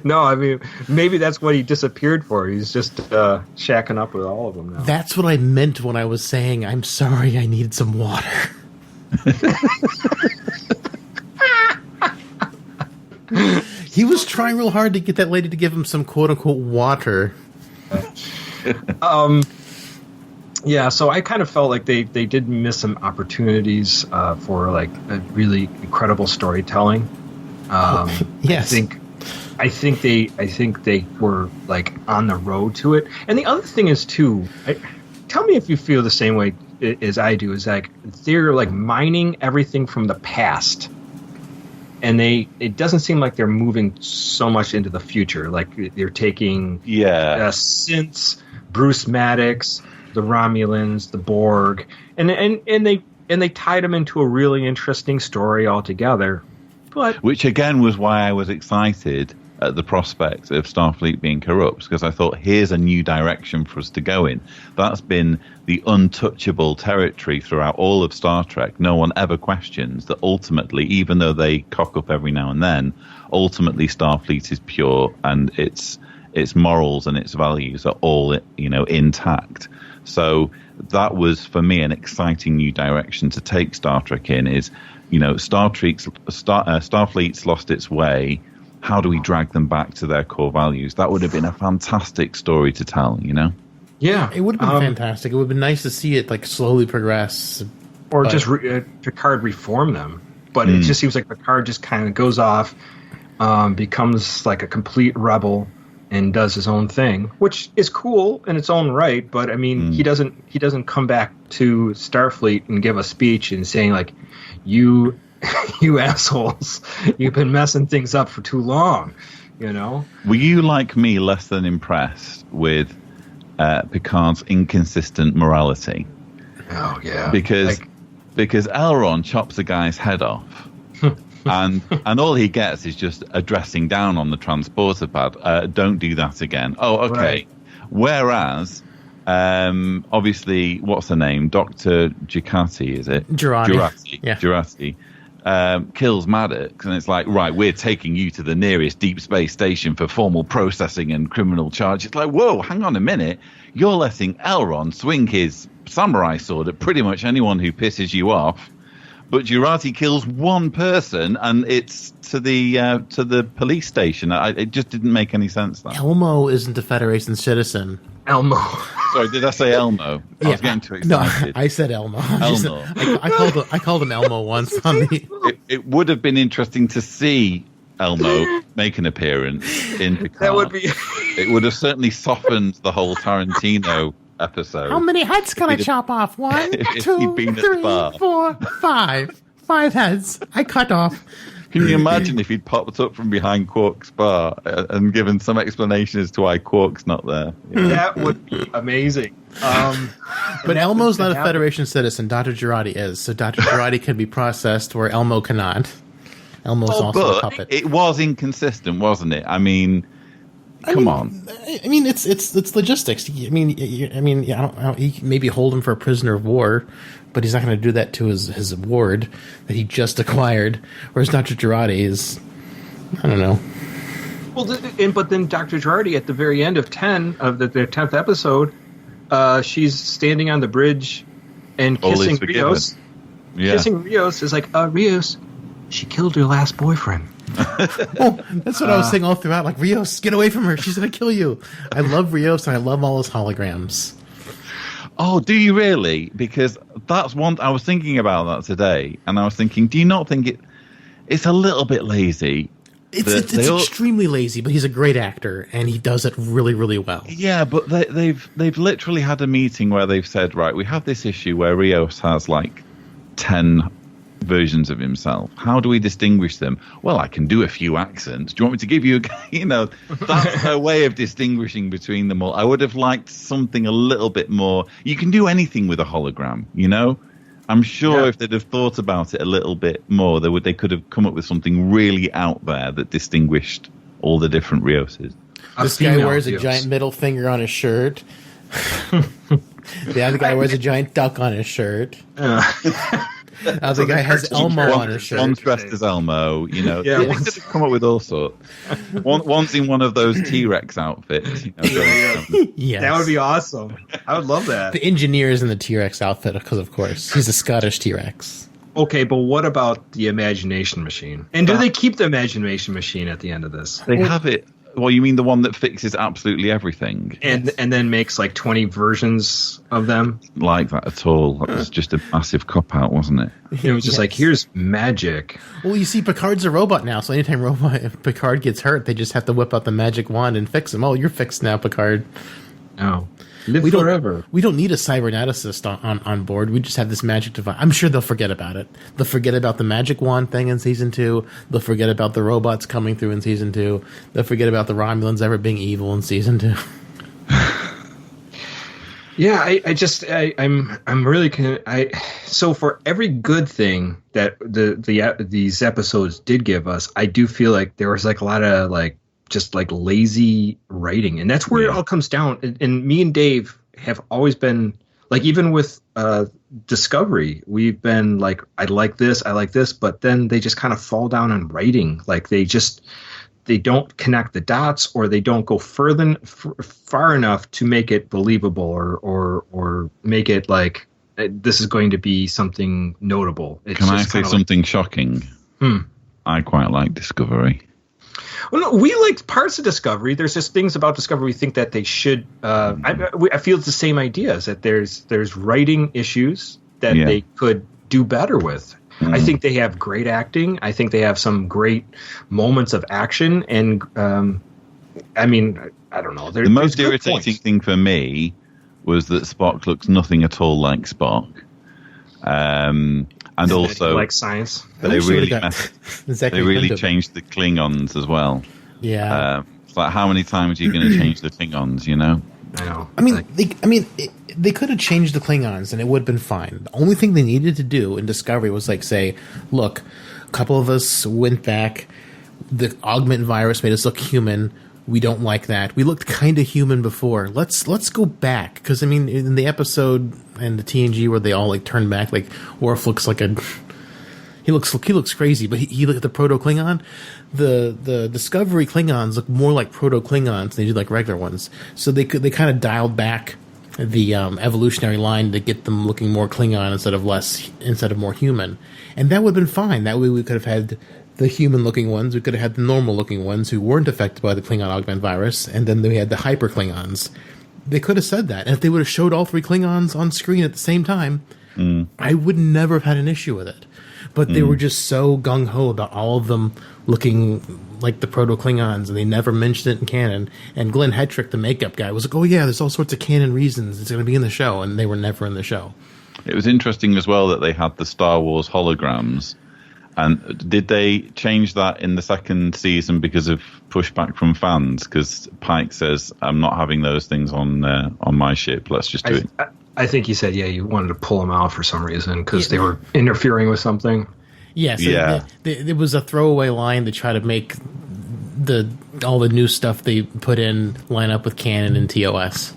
No, I mean, maybe that's what he disappeared for. He's just shacking up with all of them now.
That's what I meant when I was saying, I'm sorry, I needed some water. He was trying real hard to get that lady to give him some quote-unquote water.
Yeah, so I kind of felt like they did miss some opportunities for like a really incredible storytelling.
Yes.
I think they were like on the road to it. And the other thing is too, tell me if you feel the same way as I do, is like they're like mining everything from the past, and it doesn't seem like they're moving so much into the future. Like they're taking synths, Bruce Maddox, the Romulans, the Borg, and they tied them into a really interesting story altogether. But
which again was why I was excited at the prospect of Starfleet being corrupt, because I thought, here's a new direction for us to go in. That's been the untouchable territory throughout all of Star Trek. No one ever questions that ultimately, even though they cock up every now and then, ultimately Starfleet is pure, and its morals and its values are all, intact. So that was, for me, an exciting new direction to take Star Trek in, is, Starfleet's lost its way. How do we drag them back to their core values? That would have been a fantastic story to tell,
Yeah.
It would have been fantastic. It would have been nice to see it like slowly progress.
Or just Picard reform them. But it just seems like Picard just kind of goes off, becomes like a complete rebel, and does his own thing, which is cool in its own right. But I mean, he doesn't come back to Starfleet and give a speech and saying like, you assholes, you've been messing things up for too long, Were you, like me, less than impressed with
Picard's inconsistent morality?
Oh yeah,
because Elrond chops a guy's head off, and all he gets is just a dressing down on the transporter pad. Don't do that again. Oh, okay. Right. Whereas, obviously, what's her name? Dr. Jurati, is it?
Jurati.
Yeah. Jurati. kills Maddox, and it's like, right, we're taking you to the nearest deep space station for formal processing and criminal charge. It's like, whoa, hang on a minute. You're letting Elrond swing his samurai sword at pretty much anyone who pisses you off, but Jurati kills one person, and it's to the police station. It just didn't make any sense. That
Elmo isn't a Federation citizen.
Elmo.
Sorry, did I say Elmo? I was getting too excited.
No, I said Elmo.
Elmo.
I called him Elmo once on the.
It would have been interesting to see Elmo make an appearance in Picard.
That would be.
It would have certainly softened the whole Tarantino episode.
How many heads can I chop off? 1, 2, 3, 4, 5. 5 heads. I cut off.
Can you imagine if he'd popped up from behind Quark's bar and given some explanation as to why Quark's not there?
Yeah. That would be amazing.
But Elmo's not a Federation citizen. Dr. Jurati is. So Dr. Jurati can be processed where Elmo cannot. Elmo's also a puppet.
It was inconsistent, wasn't it? I mean, come on.
I mean, it's logistics. I mean, he maybe hold him for a prisoner of war, but he's not going to do that to his ward that he just acquired. Whereas Dr. Jurati is, I don't know.
Well, but then Dr. Jurati at the very end of the 10th episode, she's standing on the bridge and kissing Rios.
Yeah.
Kissing Rios is like, Rios, she killed her last boyfriend.
Well, that's what I was saying all throughout. Like, Rios, get away from her. She's going to kill you. I love Rios, and I love all his holograms.
Oh, do you really? Because that's one. I was thinking about that today, and I was thinking, do you not think it's a little bit lazy?
It's extremely lazy, but he's a great actor, and he does it really, really well.
Yeah, but they've literally had a meeting where they've said, right, we have this issue where Rios has like 10 versions of himself. How do we distinguish them? Well, I can do a few accents. Do you want me to give you that's a way of distinguishing between them all. I would have liked something a little bit more. You can do anything with a hologram, I'm sure if they'd have thought about it a little bit more, they could have come up with something really out there that distinguished all the different Rioses.
This guy wears a giant middle finger on his shirt. The other guy wears a giant duck on his shirt. The other guy has Elmo on his shirt.
One's dressed as Elmo, They could have come up with all sorts. One's in one of those T-Rex outfits.
Yes.
That would be awesome. I would love that.
The engineer is in the T-Rex outfit, because of course he's a Scottish T-Rex.
Okay, but what about the imagination machine? And do they keep the imagination machine at the end of this?
They have it. Well, you mean the one that fixes absolutely everything?
And then makes like 20 versions of them?
Like that at all. That was just a massive cop-out, wasn't it?
It was just like, here's magic.
Well, you see, Picard's a robot now, so anytime Picard gets hurt, they just have to whip out the magic wand and fix him. Oh, you're fixed now, Picard.
Oh. Live forever.
We don't need a cyberneticist on board. We just have this magic device. I'm sure they'll forget about it. They'll forget about the magic wand thing in season 2. They'll forget about the robots coming through in season 2. They'll forget about the Romulans ever being evil in season 2.
Yeah, I'm really so for every good thing that these episodes did give us, I do feel like there was like a lot of like just like lazy writing, and that's where it all comes down. And me and Dave have always been like, even with Discovery, we've been like, I like this, but then they just kind of fall down on writing. Like they don't connect the dots, or they don't go far enough to make it believable, or make it like this is going to be something notable.
Can I say something shocking? I quite like Discovery.
Well, no, we liked parts of Discovery. There's just things about Discovery we think that they should. I feel it's the same idea, is that there's writing issues that they could do better with. I think they have great acting. I think they have some great moments of action. And I mean, I don't know.
The most irritating thing for me was that Spock looks nothing at all like Spock. And also,
like science,
they really changed the Klingons as well.
Yeah,
it's like, how many times are you going to change the Klingons? I
know.
They could have changed the Klingons and it would have been fine. The only thing they needed to do in Discovery was like say, look, a couple of us went back. The augment virus made us look human. We don't like that. We looked kind of human before. Let's go back, because I mean, in the episode and the TNG where they all like turn back, like Worf looks like He looks crazy, but he look at the Proto-Klingon. The Discovery Klingons look more like Proto-Klingons than they do like regular ones. So they kind of dialed back the evolutionary line to get them looking more Klingon instead of more human. And that would have been fine. That way we could have had the human-looking ones. We could have had the normal-looking ones who weren't affected by the Klingon augment virus. And then we had the hyper-Klingons. They could have said that. And if they would have showed all three Klingons on screen at the same time, I would never have had an issue with it. But they were just so gung-ho about all of them looking like the Proto-Klingons, and they never mentioned it in canon. And Glenn Hetrick, the makeup guy, was like, oh yeah, there's all sorts of canon reasons it's going to be in the show, and they were never in the show.
It was interesting as well that they had the Star Wars holograms. And did they change that in the second season because of pushback from fans? Because Pike says, I'm not having those things on my ship, let's just do it.
I think he said, you wanted to pull them out for some reason because they were interfering with something.
Yes, it was a throwaway line to try to make all the new stuff they put in line up with canon and TOS.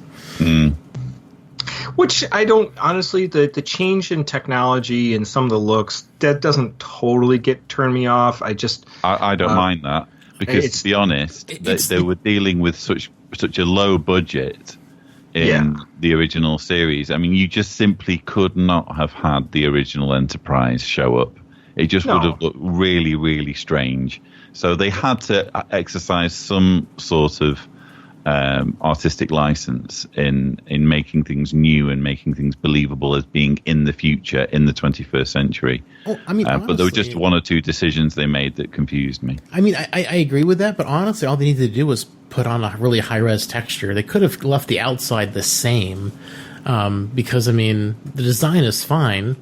Which I don't, honestly, the change in technology and some of the looks, that doesn't totally turn me off. I don't mind that because, to be honest, they were dealing with such a low budget in the original series. I mean, you just simply could not have had the original Enterprise show up. It just would have looked really, really strange. So they had to exercise some sort of artistic license in making things new and making things believable as being in the future, in the 21st century.
Oh, I mean, honestly,
but there were just one or two decisions they made that confused me.
I mean, I agree with that, but honestly, all they needed to do was put on a really high-res texture. They could have left the outside the same, because, I mean, the design is fine.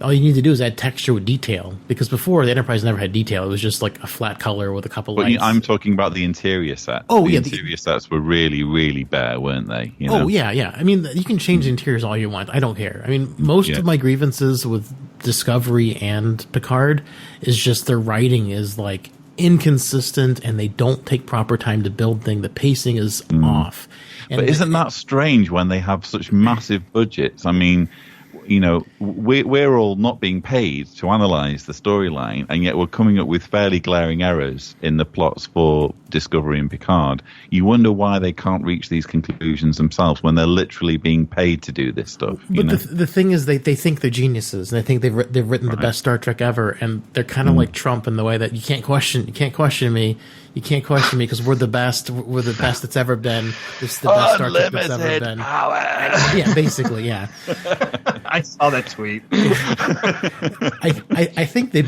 All you need to do is add texture with detail, because before the Enterprise never had detail. It was just like a flat color with a couple lights.
I'm talking about the interior set.
Oh,
the interior sets were really, really bare, weren't they? You know?
Oh, yeah. I mean, you can change the interiors all you want. I don't care. I mean, most of my grievances with Discovery and Picard is just their writing is like inconsistent, and they don't take proper time to build things. The pacing is off. And
but isn't that strange when they have such massive budgets? I mean, you know, we're all not being paid to analyze the storyline, and yet we're coming up with fairly glaring errors in the plots for Discovery and Picard. You wonder why they can't reach these conclusions themselves when they're literally being paid to do this stuff.
But the thing is, they think they're geniuses, and they think they've written the best Star Trek ever, and they're kind of like Trump in the way that you can't question me. You can't question me because we're the best. We're the best that's ever been. This is the best Star Trek that's ever been.
Power.
Yeah, basically, yeah.
I saw that tweet.
I think they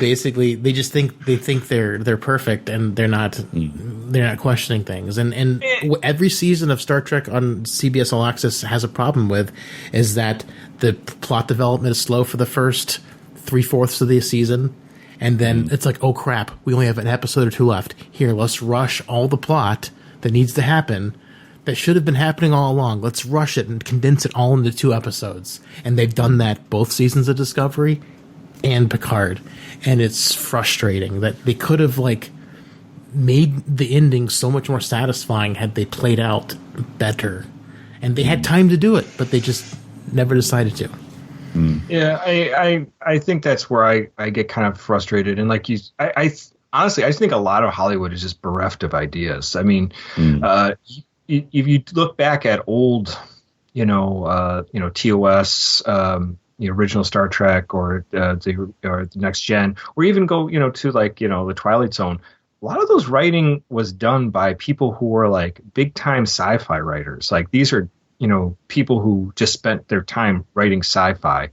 just think they're perfect, and they're not questioning things. And every season of Star Trek on CBS All Access has a problem with is that the plot development is slow for the first 3/4 of the season. And then it's like, oh crap, we only have an episode or two left. Here, let's rush all the plot that needs to happen, that should have been happening all along. Let's rush it and condense it all into 2 episodes. And they've done that both seasons of Discovery and Picard. And it's frustrating that they could have made the ending so much more satisfying had they played out better. And they had time to do it, but they just never decided to.
Yeah, I think that's where I get kind of frustrated. And like honestly, I think a lot of Hollywood is just bereft of ideas. I mean, if you look back at old, TOS, the original Star Trek, or the Next Gen, or even go, to the Twilight Zone, a lot of those writing was done by people who were like big time sci-fi writers. Like these are, people who just spent their time writing sci-fi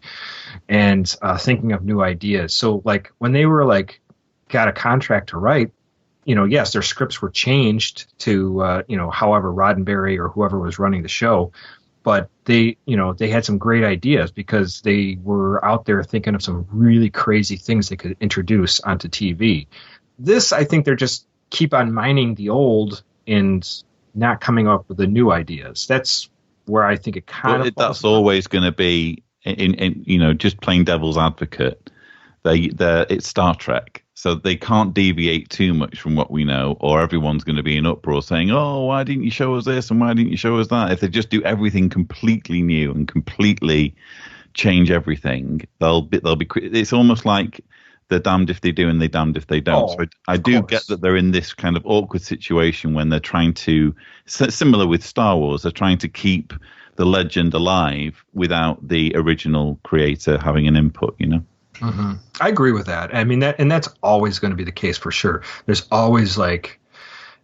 and thinking of new ideas. So like when they were got a contract to write, yes, their scripts were changed to, however Roddenberry or whoever was running the show, but they had some great ideas because they were out there thinking of some really crazy things they could introduce onto TV. This, I think they're just keep on mining the old and not coming up with the new ideas. That's where I think it kind of
that's always going to be in just playing devil's advocate. It's Star Trek, so they can't deviate too much from what we know, or everyone's going to be in uproar saying, "Oh, why didn't you show us this and why didn't you show us that?" If they just do everything completely new and completely change everything, they'll be. It's almost like they're damned if they do and they're damned if they don't. So I do get that they're in this kind of awkward situation when they're trying to, similar with Star Wars, they're trying to keep the legend alive without the original creator having an input, you know?
Mm-hmm. I agree with that. I mean, that's always going to be the case for sure. There's always like,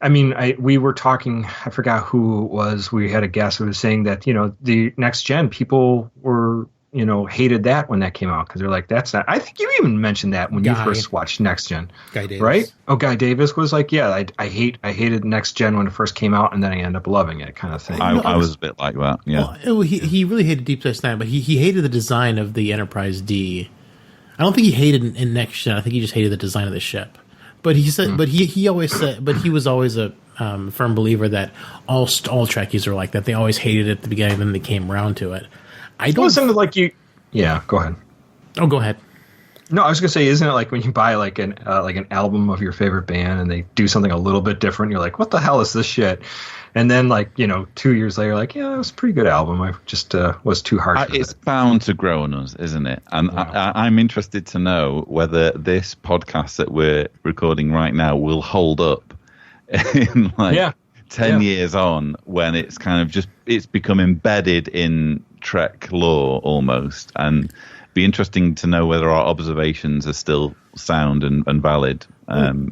I mean, we were talking, I forgot who it was. We had a guest who was saying that, you know, the next gen people were, you know, hated that when that came out because they're like, that's not. I think you even mentioned that when you first watched Next Gen,
Guy Davis,
right? Oh, Guy Davis was like, yeah, I hated Next Gen when it first came out, and then I ended up loving it, kind of thing.
I was a bit like that, yeah.
Well, he really hated Deep Space Nine, but he hated the design of the Enterprise D. I don't think he hated in Next Gen. I think he just hated the design of the ship. But he said, but he always said, but he was always a firm believer that all Trekkies are like that. They always hated it at the beginning, then they came around to it. I don't
listen to like you. Yeah, go ahead.
Oh, go ahead.
No, I was gonna say, isn't it like when you buy like an album of your favorite band and they do something a little bit different? You're like, what the hell is this shit? And then like 2 years later, like, yeah, it was a pretty good album. I just was too hard.
It's bound to grow on us, isn't it? And I'm interested to know whether this podcast that we're recording right now will hold up in 10 years on, when it's kind of it's become embedded in Trek lore almost, and be interesting to know whether our observations are still sound and valid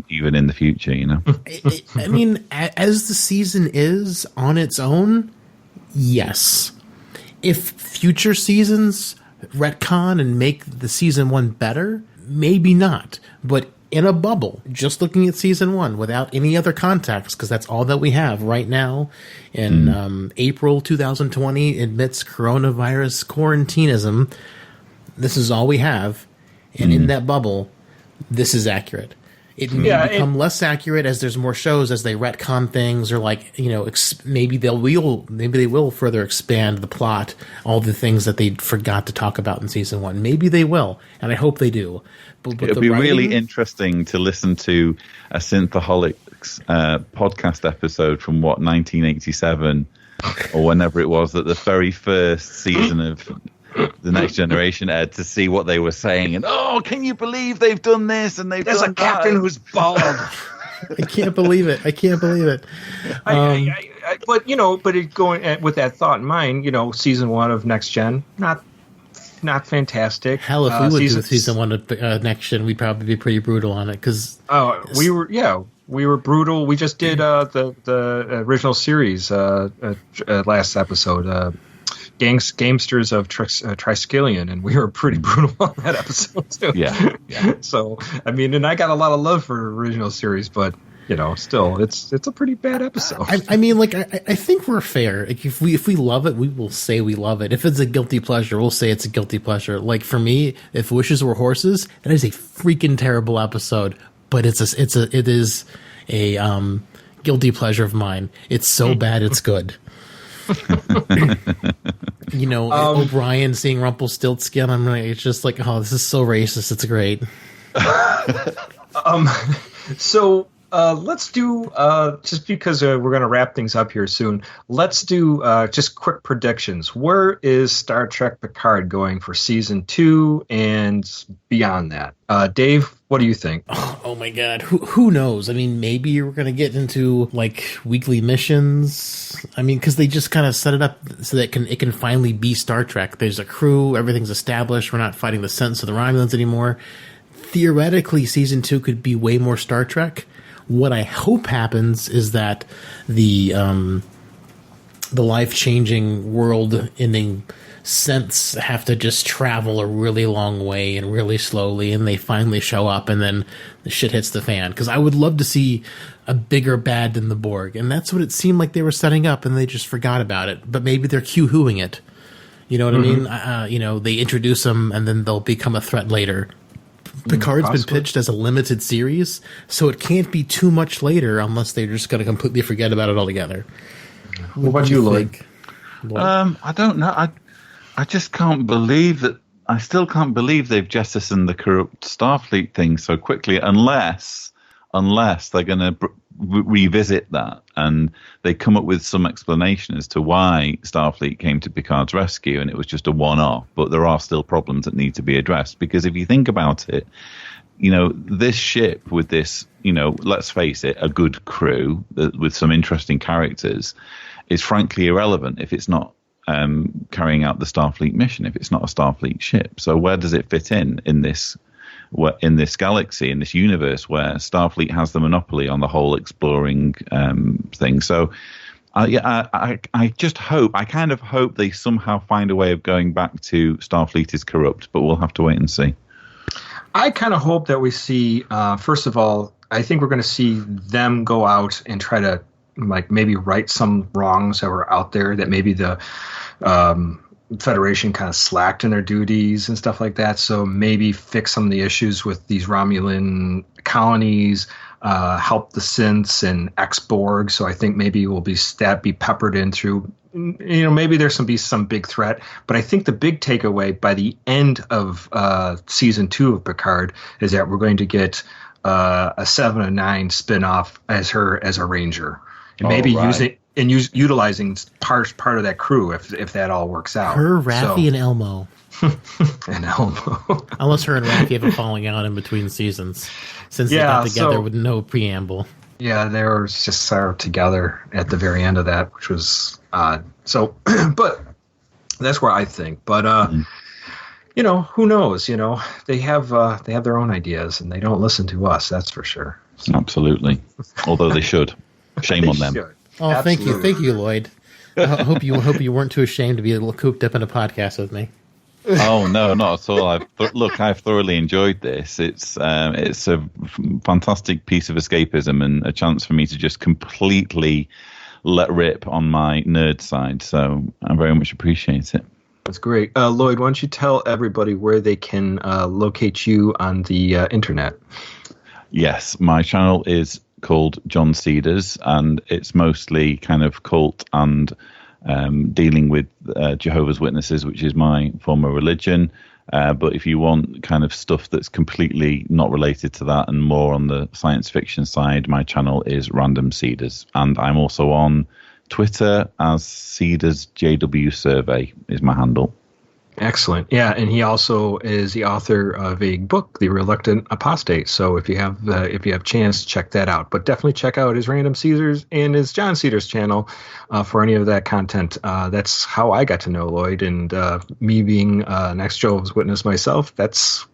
even in the future, you know.
I mean, as the season is on its own, yes. If future seasons retcon and make the season 1 better, maybe not. But in a bubble, just looking at season 1 without any other context, because that's all that we have right now in April 2020 amidst coronavirus quarantinism. This is all we have, and in that bubble, this is accurate. It may become less accurate as there's more shows, as they retcon things, or like, you know, maybe they will further expand the plot, all the things that they forgot to talk about in season 1. Maybe they will, and I hope they do. But
it'll be really interesting to listen to a Synthaholics podcast episode from 1987 or whenever it was, that the very first season of The Next Generation aired, to see what they were saying. And can you believe they've done this and they've
There's
done
a captain
that?
who's bald.
I can't believe it.
But it going with that thought in mind, season 1 of Next Gen, not fantastic.
Hell, if we would do season 1 of Next Gen, we'd probably be pretty brutal on it, because
we were brutal. We just did the original series last episode. Gamesters of Triskelion, and we were pretty brutal on that episode too.
Yeah.
So I mean, and I got a lot of love for original series, but still, it's a pretty bad episode.
I mean, like, I think we're fair. Like, if we love it, we will say we love it. If it's a guilty pleasure, we'll say it's a guilty pleasure. Like, for me, if Wishes Were Horses, that is a freaking terrible episode, but it is a guilty pleasure of mine. It's so bad, it's good. O'Brien seeing Rumpelstiltskin, I'm like, it's just like, oh, this is so racist. It's great.
So let's do just because we're going to wrap things up here soon. Let's do just quick predictions. Where is Star Trek Picard going for season 2 and beyond that? Dave, what do you think?
Oh my God, who knows? I mean, maybe we're going to get into like weekly missions. I mean, because they just kind of set it up so that it can finally be Star Trek. There's a crew, everything's established. We're not fighting the Sense of the Romulans anymore. Theoretically, season 2 could be way more Star Trek. What I hope happens is that the life-changing, world-ending Sense have to just travel a really long way and really slowly, and they finally show up, and then the shit hits the fan. Because I would love to see a bigger bad than the Borg, and that's what it seemed like they were setting up, and they just forgot about it. But maybe they're Q-hooing it. You know what I mean? They introduce them, and then they'll become a threat later. Picard's been pitched as a limited series, so it can't be too much later unless they're just going to completely forget about it altogether.
What about you, Lloyd?
I don't know. I just can't believe that. I still can't believe they've jettisoned the corrupt Starfleet thing so quickly, unless they're going to revisit that and they come up with some explanation as to why Starfleet came to Picard's rescue and it was just a one-off, but there are still problems that need to be addressed. Because if you think about it, this ship with this, let's face it, a good crew with some interesting characters is frankly irrelevant if it's not carrying out the Starfleet mission, if it's not a Starfleet ship. So where does it fit in this galaxy, in this universe where Starfleet has the monopoly on the whole exploring thing? So I just hope, I kind of hope they somehow find a way of going back to Starfleet is corrupt, but we'll have to wait and see.
I kind of hope that we see, first of all, I think we're going to see them go out and try to maybe right some wrongs that were out there, that maybe the Federation kind of slacked in their duties and stuff like that. So maybe fix some of the issues with these Romulan colonies, help the synths and ex-Borg. So I think maybe we'll be peppered in through, maybe there's some big threat. But I think the big takeaway by the end of season 2 of Picard is that we're going to get a 7 of 9 spin-off as a ranger. And maybe utilizing part of that crew if that all works out.
Her, Raffi, and Elmo.
And Elmo.
Unless her and Raffi have a falling out in between seasons, since they got together with no preamble.
Yeah, they were just sort of together at the very end of that, which was odd. So, but that's where I think. But who knows? They have their own ideas, and they don't listen to us. That's for sure. So.
Absolutely. Although they should. Shame on them.
Should.
Oh,
Absolutely.
thank you, Lloyd. I hope you weren't too ashamed to be a little cooped up in a podcast with me.
Oh no, not at all. I've thoroughly enjoyed this. It's a fantastic piece of escapism and a chance for me to just completely let rip on my nerd side. So I very much appreciate it.
That's great, Lloyd. Why don't you tell everybody where they can locate you on the internet?
Yes, my channel is called John Cedars, and it's mostly kind of cult and dealing with Jehovah's Witnesses, which is my former religion. But if you want kind of stuff that's completely not related to that and more on the science fiction side, my channel is Random Cedars. And I'm also on Twitter as Cedars JW Survey is my handle.
Excellent. Yeah, and he also is the author of a book, The Reluctant Apostate. So if you have chance, check that out. But definitely check out his Random Cedars and his John Cedars channel for any of that content. That's how I got to know Lloyd, and me being an ex-Jehovah's Witness myself, that's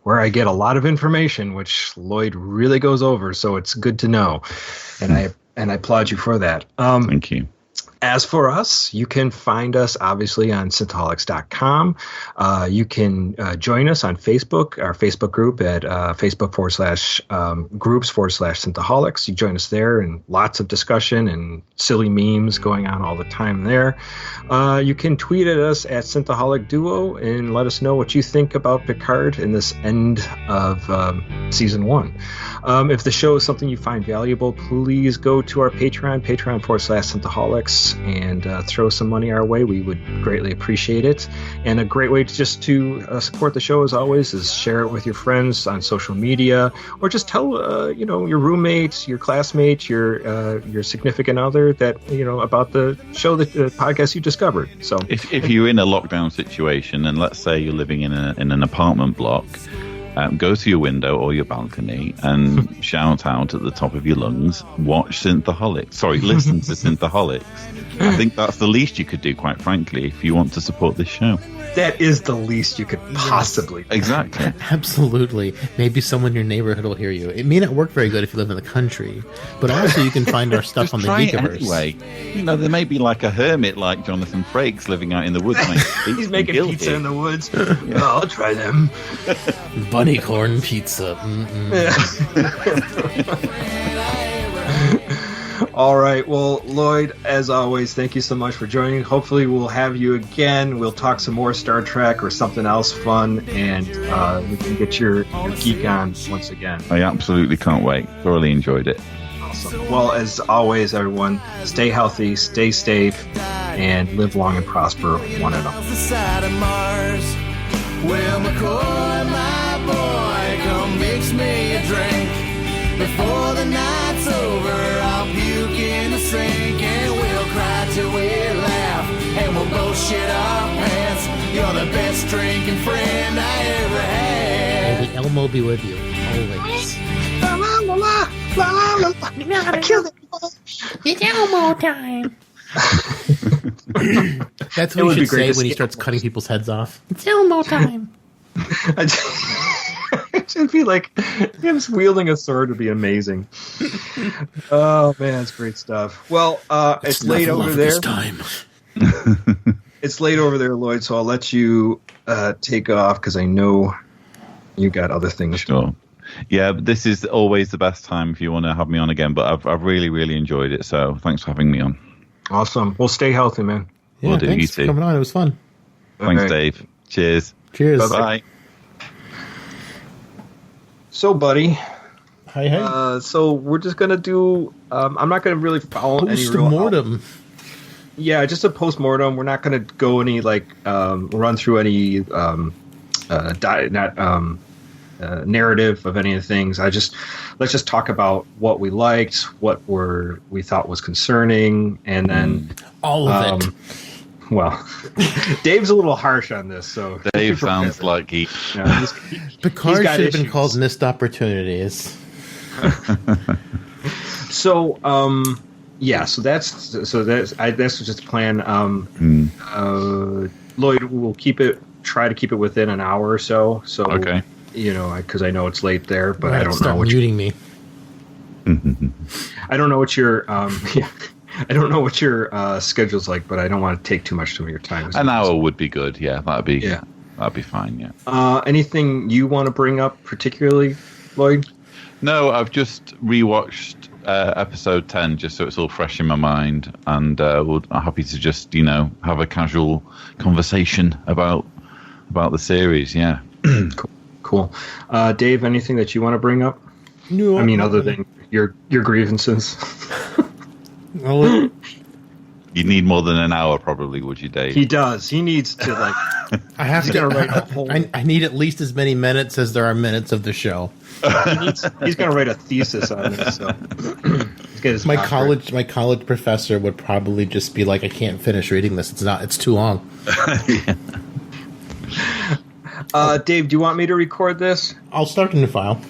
where I get a lot of information, which Lloyd really goes over. So it's good to know, and I applaud you for that.
Thank you.
As for us, you can find us obviously on synthaholics.com. You can join us on Facebook, our Facebook group at Facebook.com/groups/synthaholics. You join us there, and lots of discussion and silly memes going on all the time there. You can tweet at us at Synthaholic Duo and let us know what you think about Picard in this end of season 1. If the show is something you find valuable, please go to our Patreon.com/Synthaholics. And throw some money our way. We would greatly appreciate it. And a great way to support the show, as always, is share it with your friends on social media, or just tell your roommates, your classmates, your significant other that about the show, the podcast you discovered. So
if you're in a lockdown situation, and let's say you're living in an apartment block, go to your window or your balcony and shout out at the top of your lungs, listen to Synthaholics. I think that's the least you could do, quite frankly, if you want to support this show.
That is the least you could possibly do.
Exactly.
Absolutely. Maybe someone in your neighborhood will hear you. It may not work very good if you live in the country, but also you can find our stuff on the Geekiverse.
Anyway, there may be like a hermit like Jonathan Frakes living out in the woods.
He's making pizza in the woods. Yeah, I'll try them.
Bunny corn pizza.
All right. Well, Lloyd, as always, thank you so much for joining. Hopefully we'll have you again. We'll talk some more Star Trek or something else fun, and we can get your geek on once again.
I absolutely can't wait. Thoroughly enjoyed it.
Awesome. Well, as always, everyone, stay healthy, stay safe, and live long and prosper, one and all.
Well, McCoy, my boy, come mix me a drink. Before the night's over, I'll puke in the sink, and we'll cry till we laugh, and we'll both shit our pants. You're the best drinking friend I ever had.
May the Elmo be with you. Always.
La la la la la la la. I killed it.
It's Elmo time.
That's what you should say when he starts cutting people's heads off.
It's Elmo time.
It should be like him wielding a sword would be amazing. Oh man, it's great stuff. Well, it's late over there.
Time.
It's late over there, Lloyd. So I'll let you take off because I know you got other things.
Sure. Yeah, but this is always the best time if you want to have me on again. But I've really, really enjoyed it. So thanks for having me on.
Awesome. Well, stay healthy, man.
Yeah,
Will do.
thanks
You
for
too.
coming on. It was fun.
Thanks,
Okay.
Dave. Cheers.
Cheers.
Bye.
So, buddy.
Hi.
So we're just gonna do. I'm not gonna really follow any real.
Post-mortem.
Yeah, just a post-mortem. We're not gonna go any run through any narrative of any of the things. Let's just talk about what we liked, what we thought was concerning, and then
All of it.
Well, Dave's a little harsh on this, so
Dave sounds like he.
Picard
got
should have been
issues.
called missed opportunities.
So, so that's just the plan. Lloyd will try to keep it within an hour or so. So,
Okay.
Because I know it's late there, but
Right,
I don't
start
know what
muting me.
I don't know what your I don't know what your schedule's like, but I don't want to take too much of your time.
An hour would be good. Yeah, that'd be fine. Yeah.
Anything you want to bring up particularly, Lloyd?
No, I've just rewatched episode 10 just so it's all fresh in my mind, and I'm happy to just have a casual conversation about the series. Yeah.
Cool. Dave, anything that you want to bring up?
No,
I mean, other than your grievances.
Well,
You need more than an hour, probably, would you, Dave?
He does. He needs to
I have
He's
to.
gonna write a whole-
I need at least as many minutes as there are minutes of the show.
he's going to write a thesis on this. So he's got his
My
doctorate.
college professor would probably just be like, "I can't finish reading this. It's too long."
Dave, do you want me to record this?
I'll start a new file.